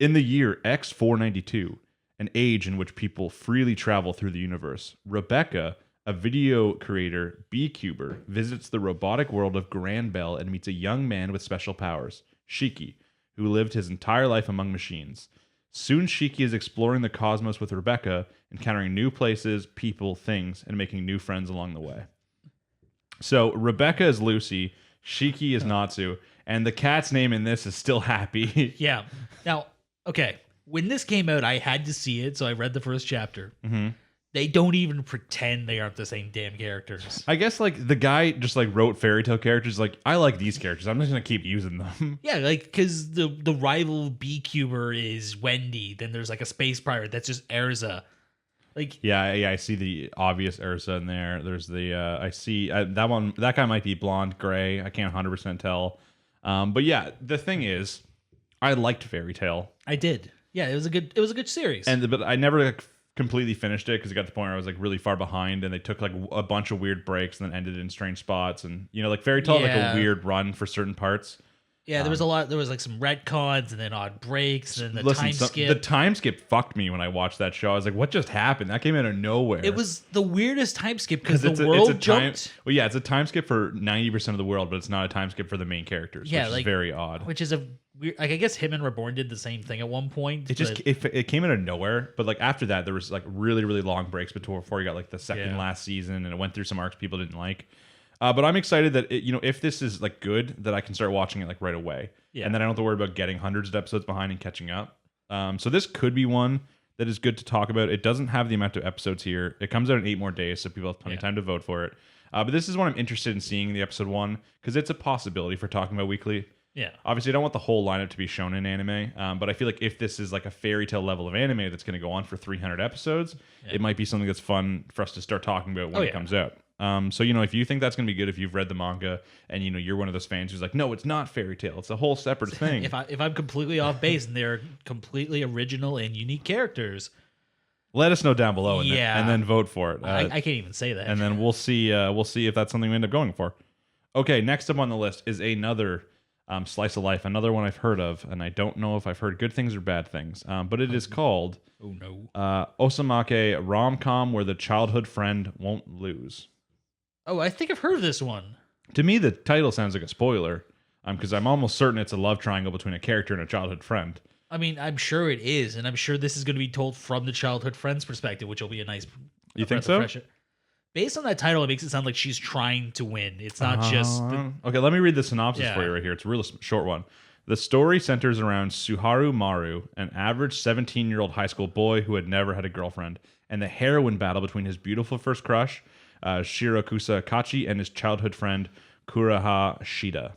In the year X492, an age in which people freely travel through the universe, Rebecca, a video creator B-Cuber, visits the robotic world of Grand Bell and meets a young man with special powers, Shiki, who lived his entire life among machines. Soon Shiki is exploring the cosmos with Rebecca, encountering new places, people, things, and making new friends along the way. So Rebecca is Lucy, Shiki is Natsu, and the cat's name in this is still Happy. Yeah. Now, okay, when this came out, I had to see it, so I read the first chapter. Mm-hmm. They don't even pretend they aren't the same damn characters. I guess like the guy just like wrote Fairy Tail characters. Like, I like these characters. I'm just gonna keep using them. Yeah, like because the rival B-Cuber is Wendy. Then there's like a space pirate that's just Erza. Like yeah, I see the obvious Erza in there. There's the I see that one. That guy might be blonde, gray. I can't 100% tell. But yeah, the thing is, I liked Fairy Tail. I did. Yeah, it was a good series. But I never like completely finished it because it got to the point where I was like really far behind, and they took like a bunch of weird breaks and then ended in strange spots, and like Fairy Tail had like a weird run for certain parts. Yeah, there was a lot. There was like some retcons and then odd breaks and then the time skip. The time skip fucked me when I watched that show. I was like, "What just happened?" That came out of nowhere. It was the weirdest time skip because the world jumped. Well, yeah, it's a time skip for 90% of the world, but it's not a time skip for the main characters. Yeah, which is very odd. Which is a weird. Like I guess him and Reborn did the same thing at one point. It came out of nowhere, but like after that, there was like really really long breaks before you got like the second last season, and it went through some arcs people didn't like. But I'm excited that if this is like good, that I can start watching it like right away, and then I don't have to worry about getting hundreds of episodes behind and catching up. So this could be one that is good to talk about. It doesn't have the amount of episodes here. It comes out in 8 more days, so people have plenty of time to vote for it. But this is one I'm interested in seeing in the episode 1 because it's a possibility for talking about weekly. Yeah. Obviously, I don't want the whole lineup to be shown in anime, but I feel like if this is like a Fairy Tail level of anime that's going to go on for 300 episodes, it might be something that's fun for us to start talking about when it comes out. So if you think that's going to be good, if you've read the manga and you're one of those fans who's like, no, it's not Fairy Tail, it's a whole separate thing. if I'm completely off base and they're completely original and unique characters, let us know down below and then vote for it. I can't even say that. And then we'll see if that's something we end up going for. Okay, next up on the list is another slice of life, another one I've heard of, and I don't know if I've heard good things or bad things. But it is called Osamake Romcom, where the childhood friend won't lose. Oh, I think I've heard of this one. To me, the title sounds like a spoiler, because I'm almost certain it's a love triangle between a character and a childhood friend. I mean, I'm sure it is, and I'm sure this is going to be told from the childhood friend's perspective, which will be a nice. You think so? Based on that title, it makes it sound like she's trying to win. It's not just. Okay, let me read the synopsis for you right here. It's a real short one. The story centers around Suharu Maru, an average 17-year-old high school boy who had never had a girlfriend, and the heroine battle between his beautiful first crush, Shirakusa Kachi, and his childhood friend, Kuraha Shida.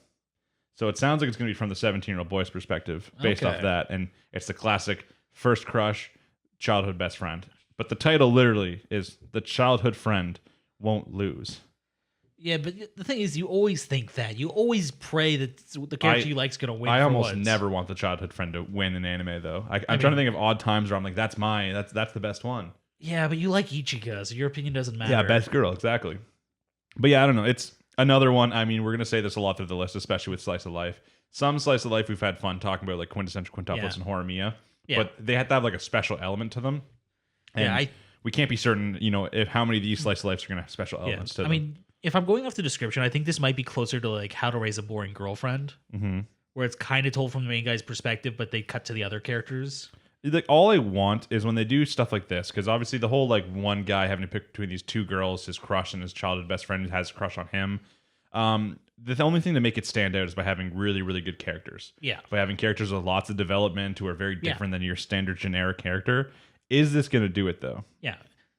So it sounds like it's going to be from the 17-year-old boy's perspective, based off that, and it's the classic first crush, childhood best friend. But the title literally is The Childhood Friend Won't Lose. Yeah, but the thing is, you always think that. You always pray that the character you like is going to win. I almost never want the childhood friend to win in anime, though. I'm trying to think of odd times where I'm like, that's the best one. Yeah, but you like Ichika, so your opinion doesn't matter. Yeah, best girl, exactly. But yeah, I don't know. It's another one. I mean, we're going to say this a lot through the list, especially with Slice of Life. Some Slice of Life we've had fun talking about, like quintessential quintuplets and Horimiya. Yeah. But they have to have like a special element to them. And we can't be certain, if how many of these Slice of Lives are going to have special elements to them. I mean, if I'm going off the description, I think this might be closer to like How to Raise a Boring Girlfriend, where it's kind of told from the main guy's perspective, but they cut to the other characters. Like, all I want is when they do stuff like this, because obviously the whole like one guy having to pick between these two girls, his crush and his childhood best friend who has a crush on him. The only thing to make it stand out is by having really, really good characters. Yeah. By having characters with lots of development who are very different than your standard generic character. Is this going to do it, though? Yeah.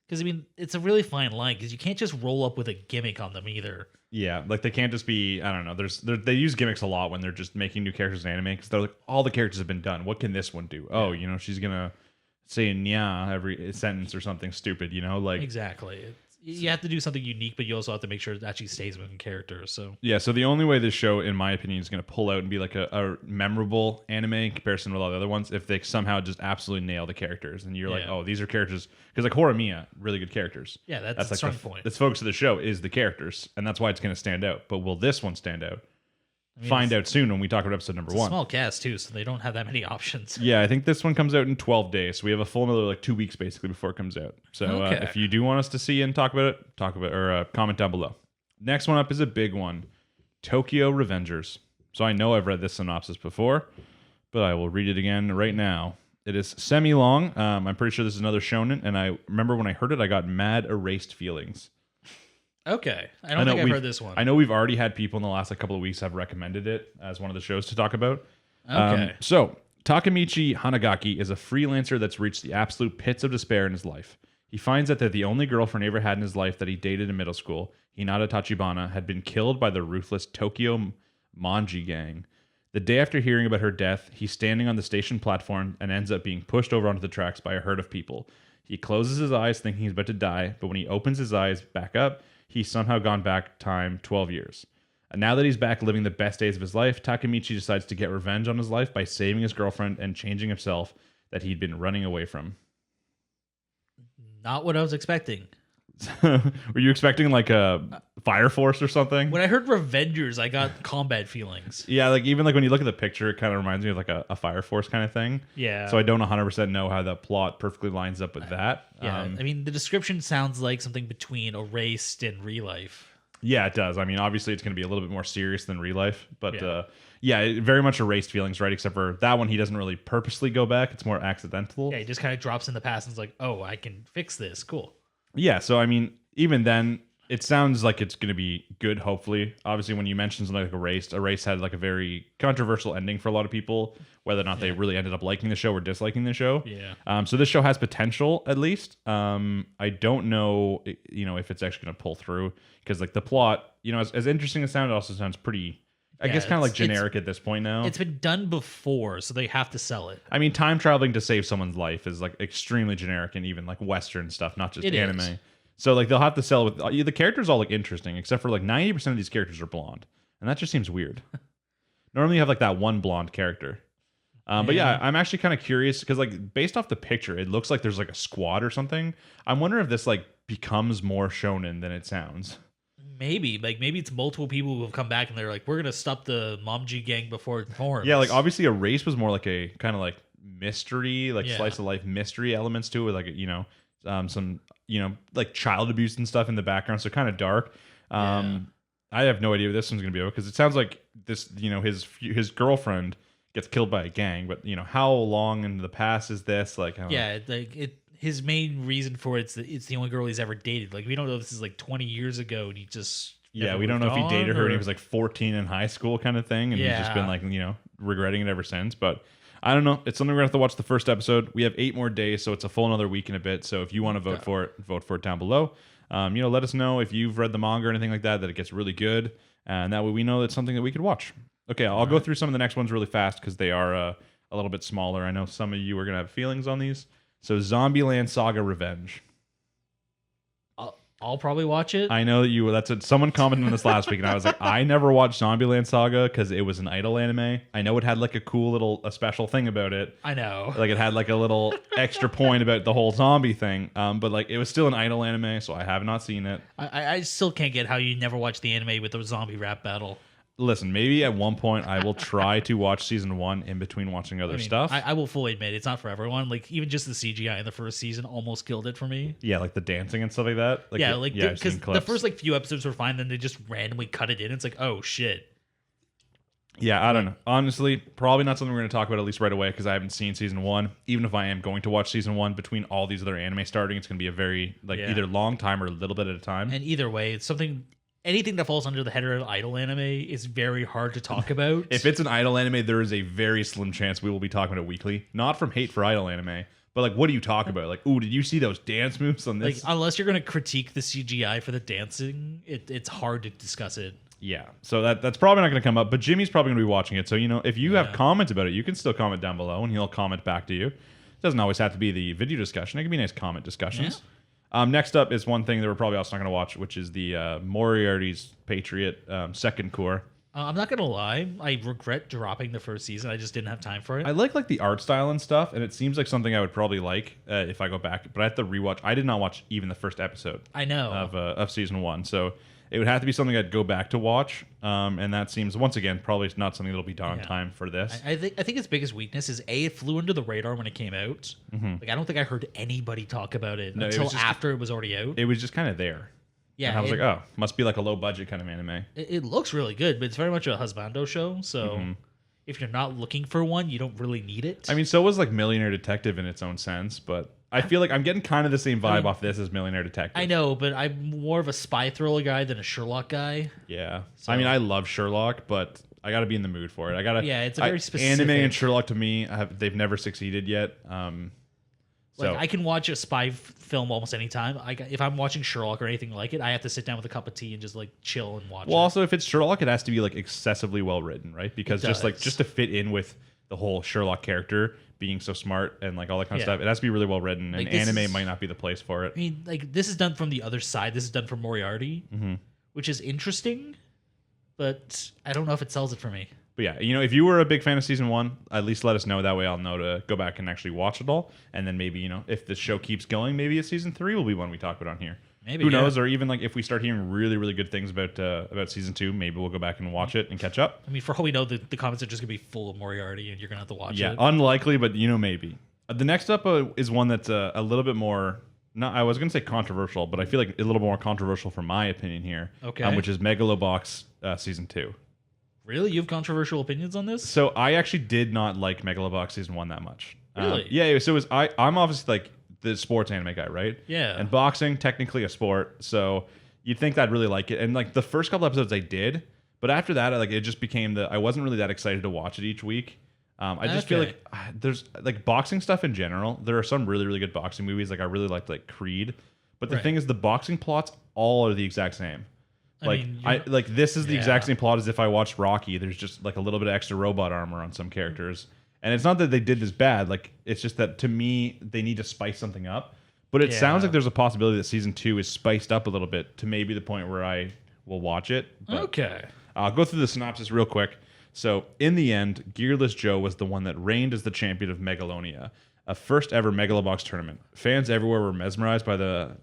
Because, I mean, it's a really fine line because you can't just roll up with a gimmick on them either. Yeah, like they can't just be, I don't know, they use gimmicks a lot when they're just making new characters in anime because they're like, all the characters have been done. What can this one do? Oh, she's going to say nya every sentence or something stupid, like. Exactly. You have to do something unique, but you also have to make sure it actually stays within character. So yeah, so the only way this show, in my opinion, is going to pull out and be like a memorable anime in comparison with all the other ones, if they somehow just absolutely nail the characters, and you're like, oh, these are characters, because like Horimiya, really good characters. Yeah, that's the like strong point. The focus of the show is the characters, and that's why it's going to stand out. But will this one stand out? Find out soon when we talk about episode number 1. Small cast too, so they don't have that many options. Yeah, I think this one comes out in 12 days. So we have a full another like 2 weeks basically before it comes out. So if you do want us to see and talk about it, or comment down below. Next one up is a big one, Tokyo Revengers. So I know I've read this synopsis before, but I will read it again right now. It is semi-long. I'm pretty sure this is another shonen, and I remember when I heard it, I got mad erased feelings. Okay. I don't think I've heard this one. I know we've already had people in the last couple of weeks have recommended it as one of the shows to talk about. Okay. So, Takemichi Hanagaki is a freelancer that's reached the absolute pits of despair in his life. He finds that the only girlfriend he ever had in his life that he dated in middle school, Hinata Tachibana, had been killed by the ruthless Tokyo Manji gang. The day after hearing about her death, he's standing on the station platform and ends up being pushed over onto the tracks by a herd of people. He closes his eyes thinking he's about to die, but when he opens his eyes back up, he's somehow gone back time 12 years. And now that he's back living the best days of his life, Takemichi decides to get revenge on his life by saving his girlfriend and changing himself that he'd been running away from. Not what I was expecting. Were you expecting like a Fire Force or something? When I heard Revengers, I got combat feelings. Yeah, like even like when you look at the picture, it kind of reminds me of like a Fire Force kind of thing. Yeah. So I don't 100% know how the plot perfectly lines up with that. Yeah, I mean, the description sounds like something between Erased and Real Life. Yeah, it does. I mean, obviously it's going to be a little bit more serious than Real Life, but it very much Erased feelings, right? Except for that one, he doesn't really purposely go back. It's more accidental. Yeah, he just kind of drops in the past and is like, oh, I can fix this. Cool. Yeah, so I mean, even then, it sounds like it's going to be good, hopefully. Obviously, when you mentioned something like Erased had like a very controversial ending for a lot of people, whether or not they really ended up liking the show or disliking the show. Yeah. So this show has potential, at least. I don't know, if it's actually going to pull through, because like the plot, as interesting as it sounds, it also sounds pretty, I guess, kind of like generic at this point now. It's been done before, so they have to sell it. I mean, time traveling to save someone's life is like extremely generic and even like Western stuff, not just anime. Is. So like they'll have to sell with the characters all look interesting, except for like 90% of these characters are blonde, and that just seems weird. Normally you have like that one blonde character. But yeah, I'm actually kind of curious because like based off the picture, it looks like there's like a squad or something. I'm wondering if this like becomes more shonen than it sounds. Maybe it's multiple people who have come back and they're like, we're gonna stop the Momji gang before it forms. Yeah, like obviously Erase was more like a kind of like mystery, like slice of life mystery elements to it, with like some like child abuse and stuff in the background, so kind of dark. I have no idea what this one's gonna be about because it sounds like this, his girlfriend gets killed by a gang, but how long into the past is this? Like, his main reason for it's the only girl he's ever dated. Like, we don't know if this is like 20 years ago and he just we don't know if he dated her when he was like 14 in high school kind of thing, and he's just been like regretting it ever since. But I don't know. It's something we're going to have to watch the first episode. We have 8 more days, so it's a full another week and a bit. So if you want to vote for it down below. Let us know if you've read the manga or anything like that it gets really good. And that way we know it's something that we could watch. Okay, I'll go through some of the next ones really fast because they are a little bit smaller. I know some of you are going to have feelings on these. So Zombieland Saga Revenge. I'll probably watch it. I know that you. That's what someone commented on this last week, and I was like, I never watched Zombieland Saga because it was an idol anime. I know it had like a cool a special thing about it. I know, like it had like a little extra point about the whole zombie thing. But like it was still an idol anime, so I have not seen it. I still can't get how you never watched the anime with the zombie rap battle. Listen, maybe at one point I will try to watch season 1 in between watching other stuff. I will fully admit it's not for everyone. Like even just the CGI in the first season almost killed it for me. Yeah, like the dancing and stuff like that. Because the first like few episodes were fine, then they just randomly cut it in. It's like, oh shit. Yeah, I don't know. Honestly, probably not something we're going to talk about at least right away because I haven't seen season 1. Even if I am going to watch season 1 between all these other anime starting, it's going to be a very either long time or a little bit at a time. And either way, it's something. Anything that falls under the header of idol anime is very hard to talk about. If it's an idol anime, there is a very slim chance we will be talking about it weekly. Not from hate for idol anime, but like, what do you talk about? Like, ooh, did you see those dance moves on this? Like, unless you're going to critique the CGI for the dancing, it's hard to discuss it. Yeah, so that's probably not going to come up, but Jimmy's probably going to be watching it. So, if you have comments about it, you can still comment down below, and he'll comment back to you. It doesn't always have to be the video discussion. It can be nice comment discussions. Yeah. Next up is one thing that we're probably also not going to watch, which is the Moriarty's Patriot second core. I'm not going to lie. I regret dropping the first season. I just didn't have time for it. I like the art style and stuff, and it seems like something I would probably like if I go back. But I have to rewatch. I did not watch even the first episode. I know. Of season 1. So it would have to be something I'd go back to watch. And that seems, once again, probably not something that'll be done on time for this. I think its biggest weakness is it flew under the radar when it came out. Mm-hmm. Like I don't think I heard anybody talk about it until after it was already out. It was just kind of there. Yeah, and I was like, oh, must be like a low budget kind of anime. It looks really good, but it's very much a husbando show. So if you're not looking for one, you don't really need it. I mean, so was like Millionaire Detective in its own sense, but I feel like I'm getting kind of the same vibe off this as Millionaire Detective. I know, but I'm more of a spy thriller guy than a Sherlock guy. Yeah. So. I mean, I love Sherlock, but I got to be in the mood for it. It's a very specific... Anime and Sherlock, to me, they've never succeeded yet. I can watch a spy film almost anytime. If I'm watching Sherlock or anything like it, I have to sit down with a cup of tea and just like chill and watch it. Well, also, if it's Sherlock, it has to be like excessively well written, right? Because just to fit in with the whole Sherlock character being so smart and like all that kind of stuff, it has to be really well written, and anime might not be the place for it. I mean, like this is done from the other side. This is done from Moriarty, which is interesting, but I don't know if it sells it for me. But yeah, if you were a big fan of season 1, at least let us know. That way I'll know to go back and actually watch it all. And then maybe, if the show keeps going, maybe a season 3 will be one we talk about on here. Maybe. Who knows? Or even like if we start hearing really, really good things about season 2, maybe we'll go back and watch it and catch up. I mean, for all we know, the comments are just going to be full of Moriarty and you're going to have to watch it. Yeah, unlikely, but maybe. The next up is one that's a little bit more... I was going to say controversial, but I feel like a little more controversial from my opinion here. Okay. Which is Megalo Box season 2. Really? You have controversial opinions on this? So I actually did not like Megalobox season 1 that much. Really? Yeah. So I'm obviously like the sports anime guy, right? Yeah. And boxing, technically a sport, so you'd think that I'd really like it. And like the first couple episodes I did, but after that, it just became I wasn't really that excited to watch it each week. I just feel like there's like boxing stuff in general. There are some really, really good boxing movies. Like I really liked like Creed, but the thing is, the boxing plots all are the exact same. This is the exact same plot as if I watched Rocky. There's just like a little bit of extra robot armor on some characters. And it's not that they did this bad. Like it's just that to me, they need to spice something up. But it sounds like there's a possibility that season 2 is spiced up a little bit to maybe the point where I will watch it. But okay. I'll go through the synopsis real quick. So in the end, Gearless Joe was the one that reigned as the champion of Megalonia, a first ever Megalobox tournament. Fans everywhere were mesmerized by the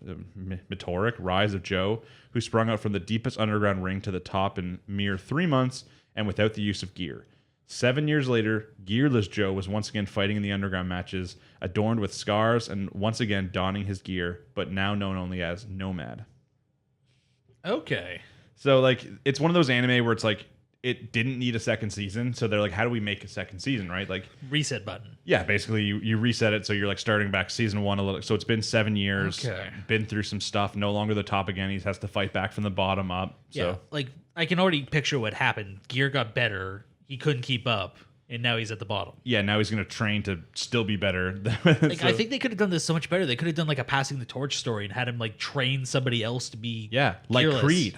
meteoric rise of Joe, who sprung out from the deepest underground ring to the top in mere 3 months and without the use of gear. 7 years later, Gearless Joe was once again fighting in the underground matches, adorned with scars and once again donning his gear, but now known only as Nomad. Okay. So, like, it's one of those anime where it's like, it didn't need a second season, so they're like, how do we make a second season, right? Like reset button. Yeah, basically you reset it, so you're like starting back season 1 a little. So it's been 7 years, been through some stuff, no longer the top again. He has to fight back from the bottom up. So. Yeah, like I can already picture what happened. Gear got better. He couldn't keep up. and now he's at the bottom. Yeah, now he's going to train to still be better. Like, I think they could have done this so much better. They could have done like a passing the torch story and had him like train somebody else to be like Fearless. Creed.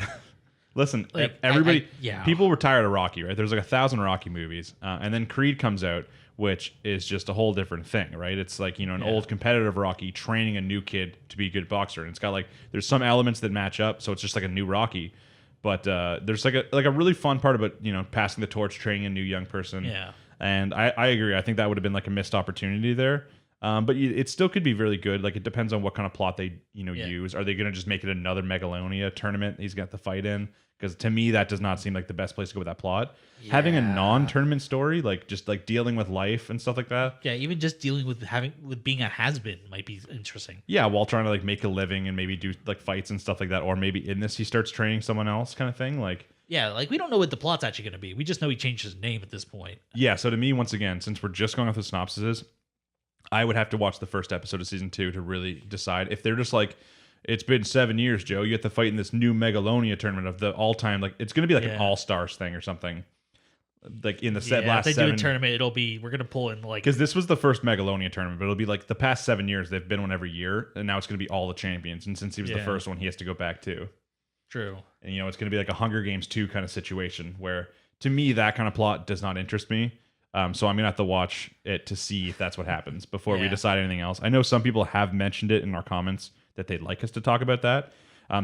Listen, Like, everybody, yeah. people were tired of Rocky, right? There's like 1,000 Rocky movies, and then Creed comes out, which is just a whole different thing, right? It's like, you know, an old competitive Rocky training a new kid to be a good boxer, and it's got like there's some elements that match up, so it's just like a new Rocky. But there's like a really fun part about, you know, passing the torch, training a new young person. Yeah. And I agree. I think that would have been like a missed opportunity there. But it still could be really good. Like, it depends on what kind of plot they, you know, use. Are they going to just make it another Megalonia tournament he's got the fight in? Because to me, that does not seem like the best place to go with that plot. Yeah. Having a non-tournament story, like just like dealing with life and stuff like that. Yeah, even just dealing with being a has-been might be interesting. Yeah, while trying to like make a living and maybe do like fights and stuff like that. Or maybe in this he starts training someone else, kind of thing. Like, yeah, like we don't know what the plot's actually going to be. We just know he changed his name at this point. Yeah, so to me, once again, since we're just going off the synopsises, I would have to watch the first episode of season 2 to really decide. If they're just like, it's been 7 years, Joe, you have to fight in this new Megalonia tournament of the all-time, like, it's going to be like an all-stars thing or something. Like in the last if they 7 do a tournament, it'll be, we're going to pull in like, because this was the first Megalonia tournament, but it'll be like the past 7 years they've been one every year, and now it's going to be all the champions. And since he was the first one, he has to go back too. True. And you know, it's going to be like a Hunger Games 2 kind of situation where, to me, that kind of plot does not interest me. So I'm gonna have to watch it to see if that's what happens before we decide anything else. I know some people have mentioned it in our comments that they'd like us to talk about that.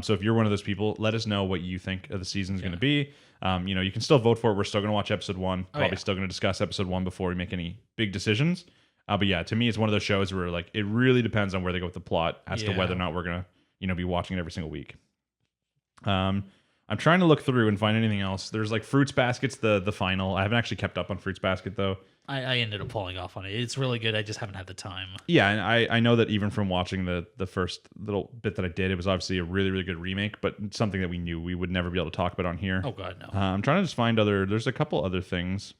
So if you're one of those people, let us know what you think of the season's going to be. You know, you can still vote for it. We're still going to watch episode 1. Probably still going to discuss episode 1 before we make any big decisions. But yeah, to me, it's one of those shows where like it really depends on where they go with the plot as to whether or not we're gonna, you know, be watching it every single week. I'm trying to look through and find anything else. There's like Fruits Basket's the final. I haven't actually kept up on Fruits Basket though. I ended up falling off on it. It's really good. I just haven't had the time. Yeah, and I know that even from watching the first little bit that I did, it was obviously a really, really good remake, but something that we knew we would never be able to talk about on here. Oh god, no. I'm trying to just find there's a couple other things.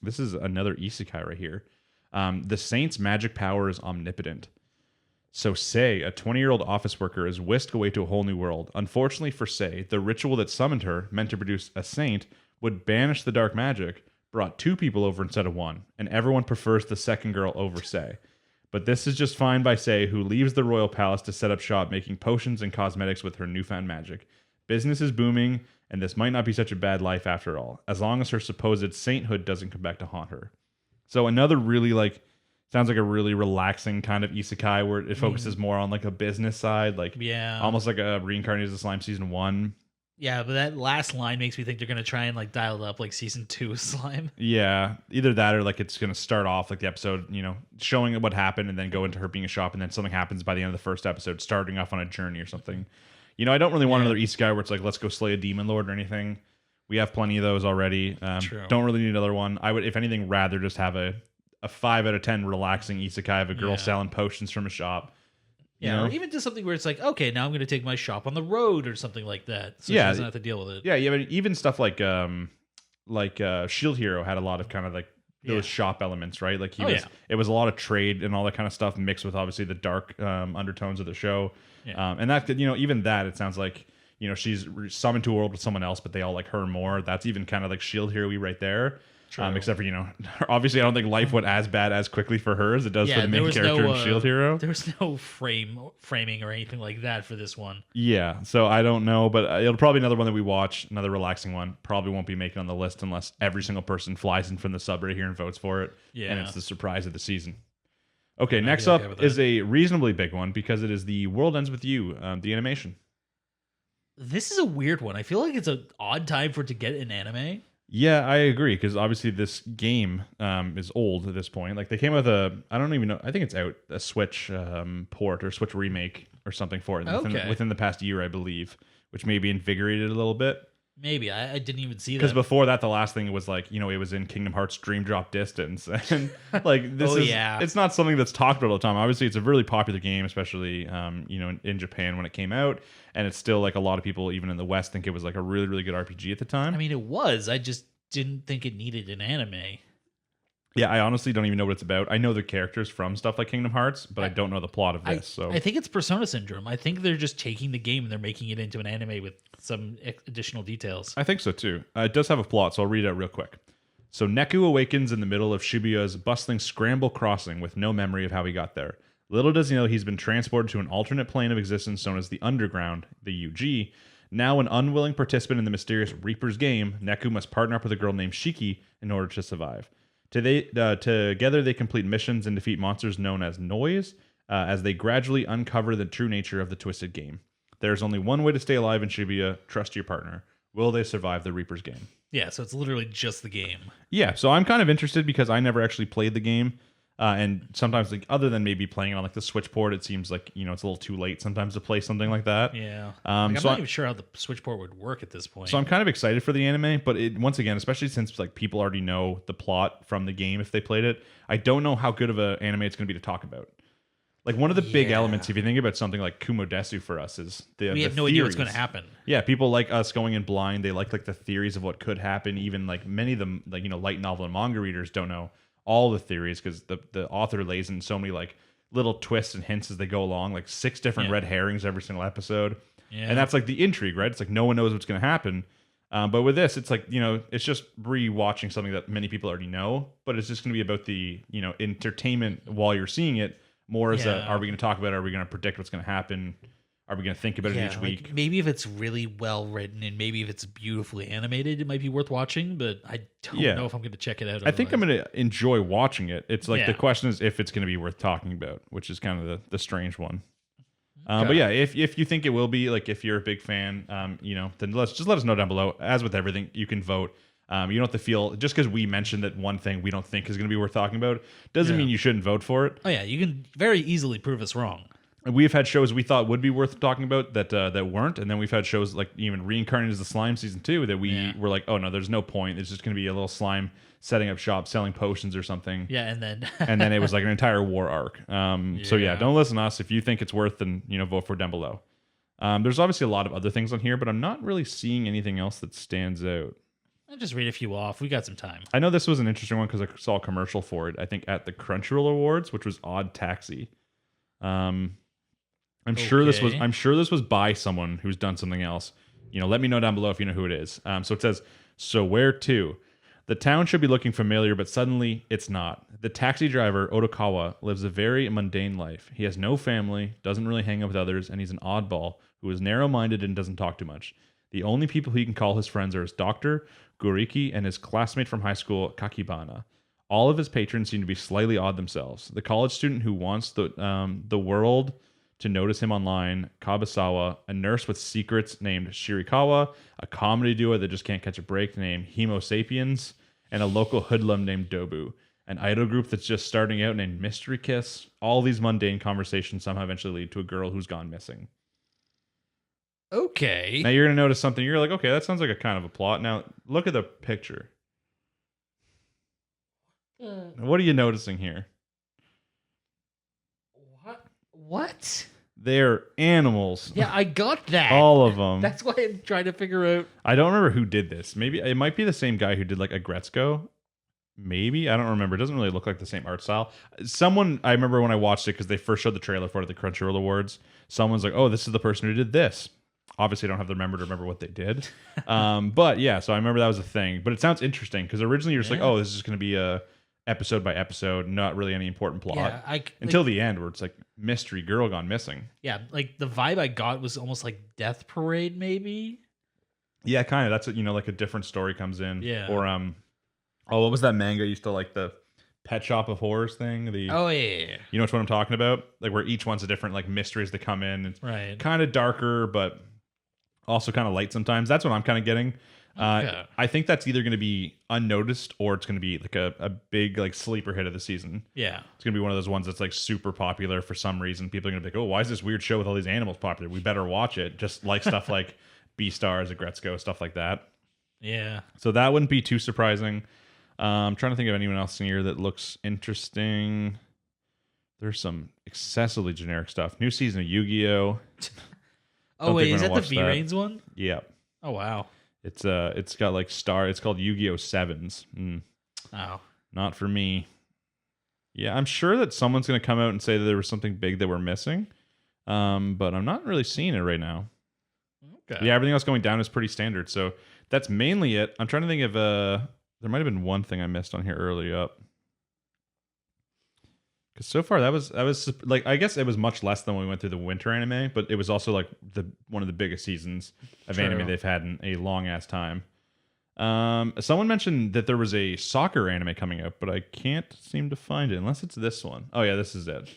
This is another isekai right here. The Saint's magic power is omnipotent. So Sei, a 20-year-old office worker, is whisked away to a whole new world. Unfortunately for Sei, the ritual that summoned her, meant to produce a saint, would banish the dark magic, brought 2 people over instead of 1, and everyone prefers the second girl over Sei. But this is just fine by Sei, who leaves the royal palace to set up shop making potions and cosmetics with her newfound magic. Business is booming, and this might not be such a bad life after all, as long as her supposed sainthood doesn't come back to haunt her. So another really sounds like a really relaxing kind of isekai where it focuses more on like a business side, like almost like a Reincarnated as a Slime season 1. Yeah, but that last line makes me think they're gonna try and like dial it up like season 2 Slime. Yeah, either that or like it's gonna start off like the episode, you know, showing what happened and then go into her being a shop, and then something happens by the end of the first episode, starting off on a journey or something. You know, I don't really want another isekai where it's like, let's go slay a demon lord or anything. We have plenty of those already. Don't really need another one. I would, if anything, rather just have a 5 out of 10 relaxing isekai of a girl selling potions from a shop. Yeah, or even just something where it's like, okay, now I'm going to take my shop on the road or something like that, so she doesn't have to deal with it. Yeah, but even stuff like Shield Hero had a lot of kind of like those shop elements, right? Like it was a lot of trade and all that kind of stuff mixed with obviously the dark undertones of the show. Yeah. And that, you know, even that, it sounds like, you know, she's summoned to a world with someone else, but they all like her more. That's even kind of like Shield Hero-y right there. Except for, you know, obviously I don't think life went as bad as quickly for her as it does for the main character in Shield Hero. There was no framing or anything like that for this one. Yeah, so I don't know, but it'll probably be another one that we watch, another relaxing one. Probably won't be making on the list unless every single person flies in from the subreddit here and votes for it. Yeah. And it's the surprise of the season. Okay, next up is a reasonably big one because it is The World Ends With You, the animation. This is a weird one. I feel like it's an odd time for it to get an anime. Yeah, I agree, because obviously this game is old at this point. Like they came with I don't even know, I think it's out, a Switch port or Switch remake or something for it within the past year, I believe, which maybe invigorated it a little bit. Maybe. I didn't even see that. Because before that, the last thing was like, you know, it was in Kingdom Hearts Dream Drop Distance. And like, this it's not something that's talked about all the time. Obviously, it's a really popular game, especially, you know, in Japan when it came out. And it's still like a lot of people, even in the West, think it was like a really, really good RPG at the time. I mean, it was. I just didn't think it needed an anime. Yeah, I honestly don't even know what it's about. I know the characters from stuff like Kingdom Hearts, but I don't know the plot of this. I think it's Persona Syndrome. I think they're just taking the game and they're making it into an anime with some additional details. I think so too. It does have a plot, so I'll read it out real quick. So Neku awakens in the middle of Shibuya's bustling scramble crossing with no memory of how he got there. Little does he know he's been transported to an alternate plane of existence known as the Underground, the UG. Now an unwilling participant in the mysterious Reaper's game, Neku must partner up with a girl named Shiki in order to survive. Together they complete missions and defeat monsters known as Noise, as they gradually uncover the true nature of the twisted game. There's only one way to stay alive in Shibuya: trust your partner. Will they survive the Reaper's game? Yeah, so it's literally just the game. Yeah, so I'm kind of interested because I never actually played the game. And sometimes, like, other than maybe playing it on like the Switch port, it seems like, you know, it's a little too late sometimes to play something like that. Yeah. I'm not even sure how the Switch port would work at this point. So I'm kind of excited for the anime, but once again, especially since like people already know the plot from the game if they played it, I don't know how good of an anime it's going to be to talk about. Like, one of the big elements, if you think about something like Kumo Desu for us, is we have no idea what's going to happen. Yeah, people like us going in blind. They like the theories of what could happen. Even like many of them, like, you know, light novel and manga readers don't know all the theories because the author lays in so many like little twists and hints as they go along, like 6 different red herrings every single episode. Yeah. And that's like the intrigue, right? It's like no one knows what's going to happen. But with this, it's like, you know, it's just re-watching something that many people already know, but it's just going to be about the, you know, entertainment while you're seeing it. More as are we going to talk about it? Are we going to predict what's going to happen? Are we going to think about it each week? Maybe if it's really well written and maybe if it's beautifully animated, it might be worth watching, but I don't know if I'm going to check it out. I think I'm going to enjoy watching it. It's like the question is if it's going to be worth talking about, which is kind of the strange one. Okay. But yeah, if you think it will be, like if you're a big fan, you know, then let us know down below. As with everything, you can vote. You don't have to feel, just because we mentioned that one thing we don't think is going to be worth talking about doesn't mean you shouldn't vote for it. Oh yeah, you can very easily prove us wrong. We've had shows we thought would be worth talking about that weren't, and then we've had shows like even Reincarnated as the Slime season 2 that we were like, oh no, there's no point. It's just going to be a little slime setting up shop, selling potions or something. Yeah, and then and then it was like an entire war arc. So yeah, don't listen to us. If you think it's worth, then vote for it down below. There's obviously a lot of other things on here, but I'm not really seeing anything else that stands out. I'll just read a few off. We got some time. I know this was an interesting one because I saw a commercial for it, I think at the Crunchyroll Awards, which was Odd Taxi. I'm sure this was by someone who's done something else. Let me know down below if you know who it is. So it says, so where to? The town should be looking familiar, but suddenly it's not. The taxi driver, Otokawa, lives a very mundane life. He has no family, doesn't really hang out with others, and he's an oddball who is narrow-minded and doesn't talk too much. The only people he can call his friends are his doctor, Guriki, and his classmate from high school, Kakibana. All of his patrons seem to be slightly odd themselves. The college student who wants the world to notice him online, Kabasawa, a nurse with secrets named Shirikawa, a comedy duo that just can't catch a break named Homo Sapiens, and a local hoodlum named Dobu, an idol group that's just starting out named Mystery Kiss. All these mundane conversations somehow eventually lead to a girl who's gone missing. Okay. Now you're going to notice something. You're like, okay, that sounds like a kind of a plot. Now look at the picture. What are you noticing here? What? They're animals. Yeah, I got that. All of them. That's why I'm trying to figure out. I don't remember who did this. Maybe it might be the same guy who did like Agretzko. Maybe. I don't remember. It doesn't really look like the same art style. Someone, I remember when I watched it because they first showed the trailer for it at the Crunchyroll Awards. Someone's like, oh, this is the person who did this. Obviously, I don't have the memory to remember what they did. But yeah, so I remember that was a thing. But it sounds interesting because originally you're just like, oh, this is going to be a episode by episode, not really any important plot. Yeah, until the end where it's like mystery girl gone missing. Yeah, like the vibe I got was almost like Death Parade, maybe. Yeah, kind of. That's like a different story comes in. Yeah. Or what was that manga? I used to like the Pet Shop of Horrors thing. Oh yeah. You know what I'm talking about? Like where each one's a different like mysteries that come in. It's right. Kind of darker, but also kind of light sometimes. That's what I'm kind of getting. I think that's either going to be unnoticed or it's going to be like a big like sleeper hit of the season. Yeah. It's going to be one of those ones that's like super popular for some reason. People are going to be like, oh, why is this weird show with all these animals popular? We better watch it. Just like stuff like Beastars, Agretzko, stuff like that. Yeah. So that wouldn't be too surprising. I'm trying to think of anyone else in here that looks interesting. There's some excessively generic stuff. New season of Yu-Gi-Oh! Oh wait, is that the V-Rains one? Yeah. Oh wow. It's got like it's called Yu-Gi-Oh! Sevens. Oh. Not for me. Yeah, I'm sure that someone's gonna come out and say that there was something big that we're missing. But I'm not really seeing it right now. Okay. Yeah, everything else going down is pretty standard. So that's mainly it. I'm trying to think of there might have been one thing I missed on here early up. Because so far that was like, I guess it was much less than when we went through the winter anime, but it was also like one of the biggest seasons of anime they've had in a long ass time. Someone mentioned that there was a soccer anime coming out, but I can't seem to find it unless it's this one. Oh yeah, this is it.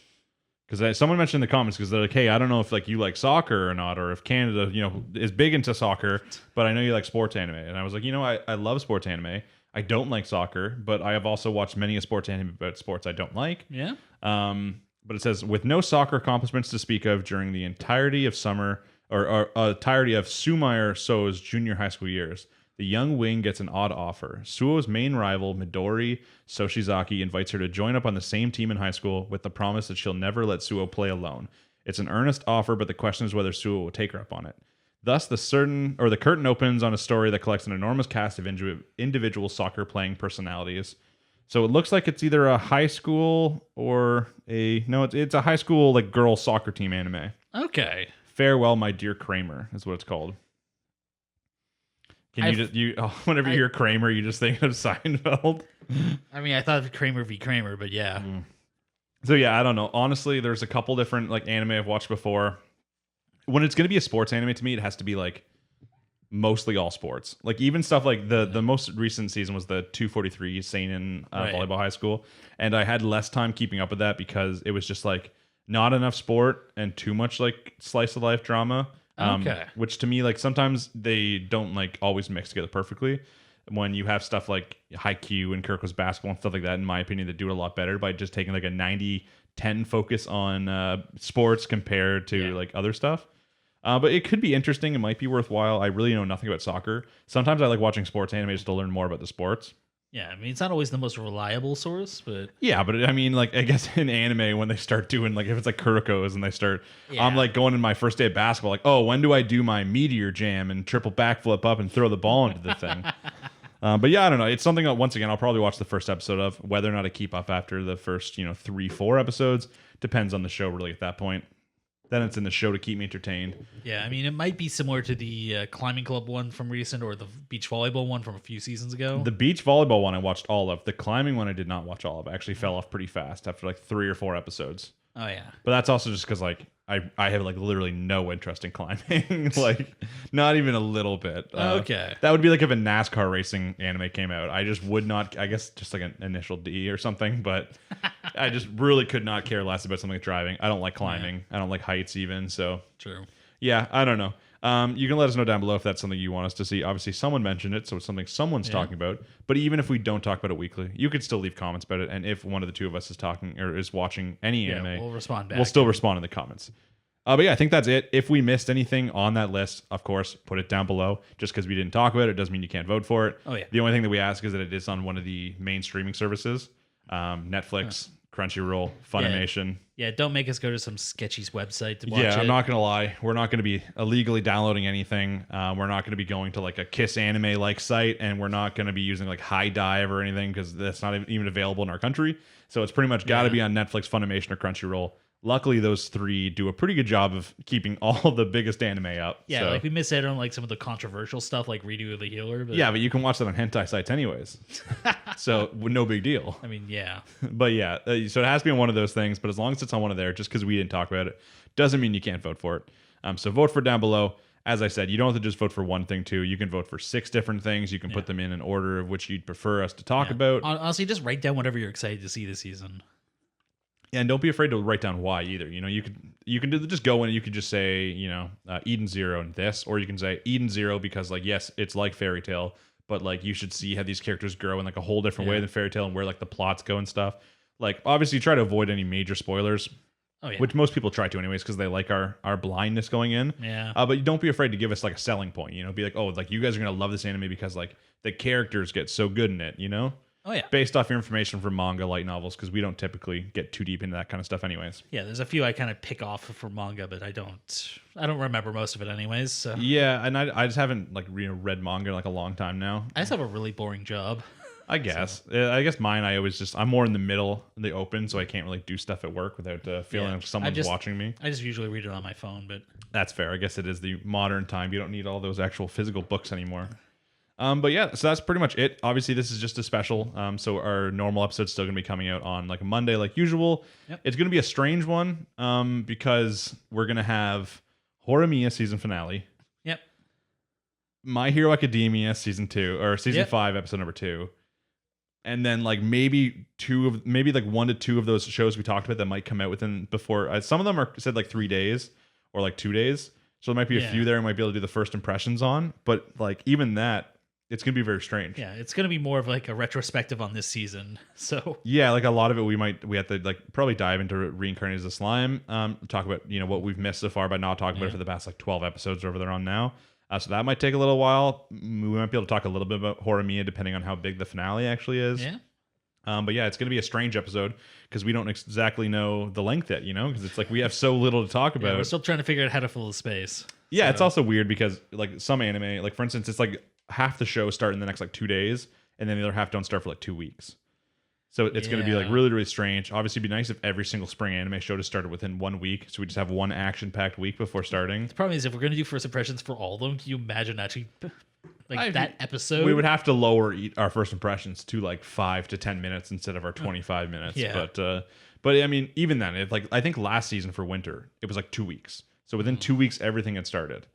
Because someone mentioned in the comments, because they're like, hey, I don't know if like you like soccer or not, or if Canada, is big into soccer, but I know you like sports anime. And I was like, I love sports anime. I don't like soccer, but I have also watched many a sports anime about sports I don't like. Yeah. But it says, with no soccer accomplishments to speak of during the entirety of summer or entirety of Sumair So's junior high school years, the young wing gets an odd offer. Suo's main rival, Midori Soshizaki, invites her to join up on the same team in high school with the promise that she'll never let Suo play alone. It's an earnest offer, but the question is whether Suo will take her up on it. Thus, the curtain opens on a story that collects an enormous cast of individual soccer-playing personalities. So it looks like it's either a high school or it's a high school like girls soccer team anime. Okay. Farewell, My Dear Kramer is what it's called. Whenever you hear Kramer, you just think of Seinfeld. I mean, I thought of Kramer v. Kramer, but yeah. So yeah, I don't know. Honestly, there's a couple different like anime I've watched before. When it's going to be a sports anime to me, it has to be like mostly all sports. Like even stuff like the most recent season was the 243 Seinen Volleyball High School, and I had less time keeping up with that because it was just like not enough sport and too much like slice of life drama. Which to me, like sometimes they don't like always mix together perfectly. When you have stuff like Haikyuu and Kuriko's Basketball and stuff like that, in my opinion, that do it a lot better by just taking like a 90-10 focus on sports compared to like other stuff. But it could be interesting. It might be worthwhile. I really know nothing about soccer. Sometimes I like watching sports anime just to learn more about the sports. Yeah, I mean, it's not always the most reliable source, but... Yeah, but I mean, like, I guess in anime, when they start doing, like, if it's like Kuriko's and they start... I'm, like, going in my first day of basketball, like, oh, when do I do my meteor jam and triple backflip up and throw the ball into the thing? But yeah, I don't know. It's something that, once again, I'll probably watch the first episode of. Whether or not I keep up after the first, 3-4 episodes depends on the show, really, at that point. Then it's in the show to keep me entertained. Yeah, I mean, it might be similar to the climbing club one from recent or the beach volleyball one from a few seasons ago. The beach volleyball one I watched all of. The climbing one I did not watch all of. I actually fell off pretty fast after like 3 or 4 episodes. Oh, yeah. But that's also just because like I have like literally no interest in climbing. Like not even a little bit. Okay. That would be like if a NASCAR racing anime came out. I just would not, I guess just like an initial D or something, but I just really could not care less about something like driving. I don't like climbing. Yeah. I don't like heights even. So true. Yeah, I don't know. You can let us know down below if that's something you want us to see. Obviously, someone mentioned it, so it's something someone's talking about. But even if we don't talk about it weekly, you could still leave comments about it. And if one of the two of us is talking or is watching any anime, we'll respond back. We'll still respond in the comments. But yeah, I think that's it. If we missed anything on that list, of course, put it down below. Just because we didn't talk about it doesn't mean you can't vote for it. Oh yeah. The only thing that we ask is that it is on one of the main streaming services, Netflix, Crunchyroll, Funimation. Yeah, don't make us go to some sketchy's website to watch it. Yeah, I'm not going to lie. We're not going to be illegally downloading anything. We're not going to be going to like a Kiss Anime-like site, and we're not going to be using like High Dive or anything because that's not even available in our country. So it's pretty much got to be on Netflix, Funimation, or Crunchyroll. Luckily, those three do a pretty good job of keeping all the biggest anime up. Yeah, so. like we missed out on like some of the controversial stuff like Redo the Healer. But... Yeah, but you can watch that on hentai sites anyways. So no big deal. I mean, yeah. But yeah, so it has to be on one of those things. But as long as it's on one of there, just because we didn't talk about it, doesn't mean you can't vote for it. So vote for it down below. As I said, you don't have to just vote for one thing too. You can vote for 6 different things. You can put them in an order of which you'd prefer us to talk about. Honestly, just write down whatever you're excited to see this season. And don't be afraid to write down why either. You can just go in and you could just say, Eden Zero and this, or you can say Eden Zero because like, yes, it's like Fairy Tail, but like you should see how these characters grow in like a whole different way than Fairy Tail and where like the plots go and stuff. Like obviously try to avoid any major spoilers. Oh, yeah. Which most people try to anyways because they like our blindness going in. Yeah. But don't be afraid to give us like a selling point. Be like, oh, like you guys are gonna love this anime because like the characters get so good in it. Oh yeah. Based off your information from manga, light novels, because we don't typically get too deep into that kind of stuff, anyways. Yeah, there's a few I kind of pick off for manga, but I don't remember most of it, anyways. So. Yeah, and I just haven't like read manga in like a long time now. I just have a really boring job. I guess. So. I guess mine. I'm more in the middle, in the open, so I can't really do stuff at work without feeling like someone's watching me. I just usually read it on my phone, but that's fair. I guess it is the modern time. You don't need all those actual physical books anymore. But yeah, so that's pretty much it. Obviously, this is just a special. So our normal episode's still gonna be coming out on like Monday, like usual. Yep. It's gonna be a strange one, because we're gonna have Horimiya season finale, Yep. My Hero Academia season 2 or season 5 episode number 2, and then like maybe like 1 to 2 of those shows we talked about that might come out within before. Some of them are said like 3 days or like 2 days, so there might be a few there. We might be able to do the first impressions on, but like even that. It's going to be very strange. Yeah, it's going to be more of like a retrospective on this season. So yeah, like a lot of it, we have to like probably dive into Reincarnated as a Slime, talk about what we've missed so far by not talking about it for the past like 12 episodes or whatever they're on now. So that might take a little while. We might be able to talk a little bit about Horimiya depending on how big the finale actually is. Yeah. But yeah, it's going to be a strange episode because we don't exactly know the length yet, because it's like we have so little to talk about. We're still trying to figure out how to fill the space. Yeah, so. It's also weird because like some anime, like for instance, it's like half the show start in the next like 2 days, and then the other half don't start for like 2 weeks. So it's going to be like really, really strange. Obviously, it'd be nice if every single spring anime show just started within 1 week, so we just have one action-packed week before starting. The problem is if we're going to do first impressions for all of them, can you imagine actually like that episode? We would have to lower our first impressions to like 5 to 10 minutes instead of our 25 minutes. Yeah. But I mean, even then, I think last season for winter it was like 2 weeks. So within 2 weeks, everything had started.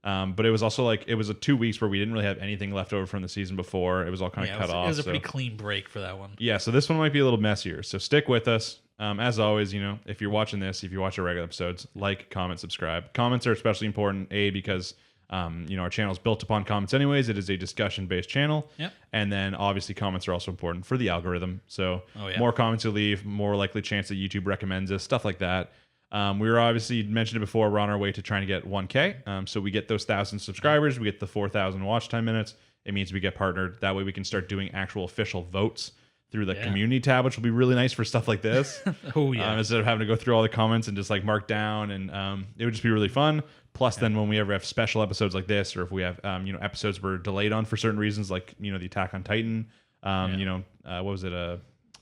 But it was also like it was 2 weeks where we didn't really have anything left over from the season before. It was all kind of cut off. It was a pretty clean break for that one. Yeah, so this one might be a little messier. So stick with us. As always, if you're watching this, if you watch our regular episodes, like, comment, subscribe. Comments are especially important, because our channel is built upon comments anyways. It is a discussion-based channel. Yep. And then obviously comments are also important for the algorithm. So more comments you leave, more likely chance that YouTube recommends us, stuff like that. We were obviously mentioned it before. We're on our way to trying to get 1K. So we get those 1,000 subscribers. We get the 4,000 watch time minutes. It means we get partnered. That way we can start doing actual official votes through the community tab, which will be really nice for stuff like this. Instead of having to go through all the comments and just like mark down, and it would just be really fun. Plus, then when we ever have special episodes like this, or if we have episodes we're delayed on for certain reasons, like the Attack on Titan, what was it,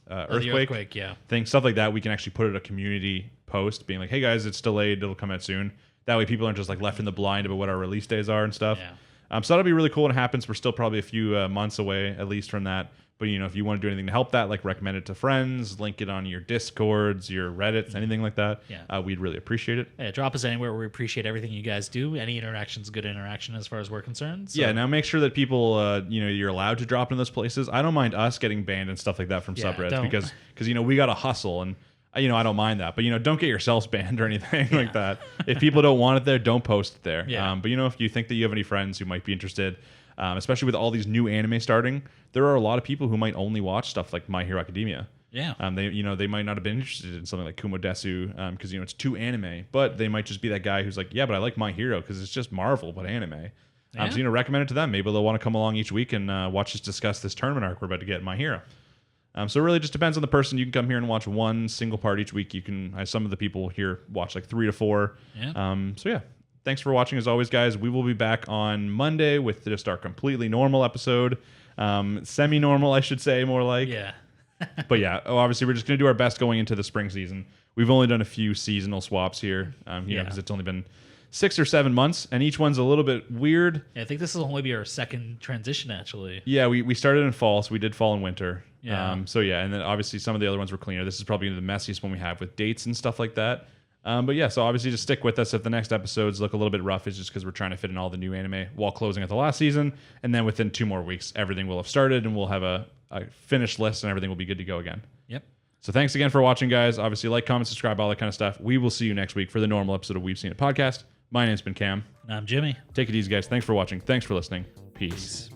earthquake thing, stuff like that, we can actually put it a community post being like, hey guys, it's delayed, it'll come out soon. That way people aren't just like left in the blind about what our release days are and stuff. So that'll be really cool when it happens. We're still probably a few months away at least from that, but if you want to do anything to help that, like recommend it to friends, link it on your Discords, your Reddits, anything like that, we'd really appreciate it. Drop us anywhere. We appreciate everything you guys do. Any interaction's good interaction as far as we're concerned. So. Now make sure that people you're allowed to drop in those places. I don't mind us getting banned and stuff like that from subreddits because we got to hustle, and I don't mind that, but don't get yourselves banned or anything like that. If people don't want it there, don't post it there. But if you think that you have any friends who might be interested, especially with all these new anime starting, there are a lot of people who might only watch stuff like My Hero Academia. They might not have been interested in something like Kumo Desu because it's too anime, but they might just be that guy who's like, yeah, but I like My Hero because it's just Marvel but anime. So recommend it to them. Maybe they'll want to come along each week and watch us discuss this tournament arc we're about to get in My Hero. So it really just depends on the person. You can come here and watch one single part each week. You can, some of the people here watch like 3 to 4. Thanks for watching as always, guys. We will be back on Monday with just our completely normal episode. Semi-normal, I should say, more like. But obviously we're just going to do our best going into the spring season. We've only done a few seasonal swaps here, because it's only been 6 or 7 months, and each one's a little bit weird. I think this will only be our second transition, actually. We started in fall, so we did fall and winter. And then obviously some of the other ones were cleaner. This is probably the messiest one we have with dates and stuff like that. So obviously just stick with us. If the next episodes look a little bit rough, it's just because we're trying to fit in all the new anime while closing at the last season. And then within 2 more weeks, everything will have started, and we'll have a finished list, and everything will be good to go again. So thanks again for watching, guys. Obviously, like, comment, subscribe, all that kind of stuff. We will see you next week for the normal episode of We've Seen It Podcast. My name's been Cam. And I'm Jimmy. Take it easy, guys. Thanks for watching. Thanks for listening. Peace.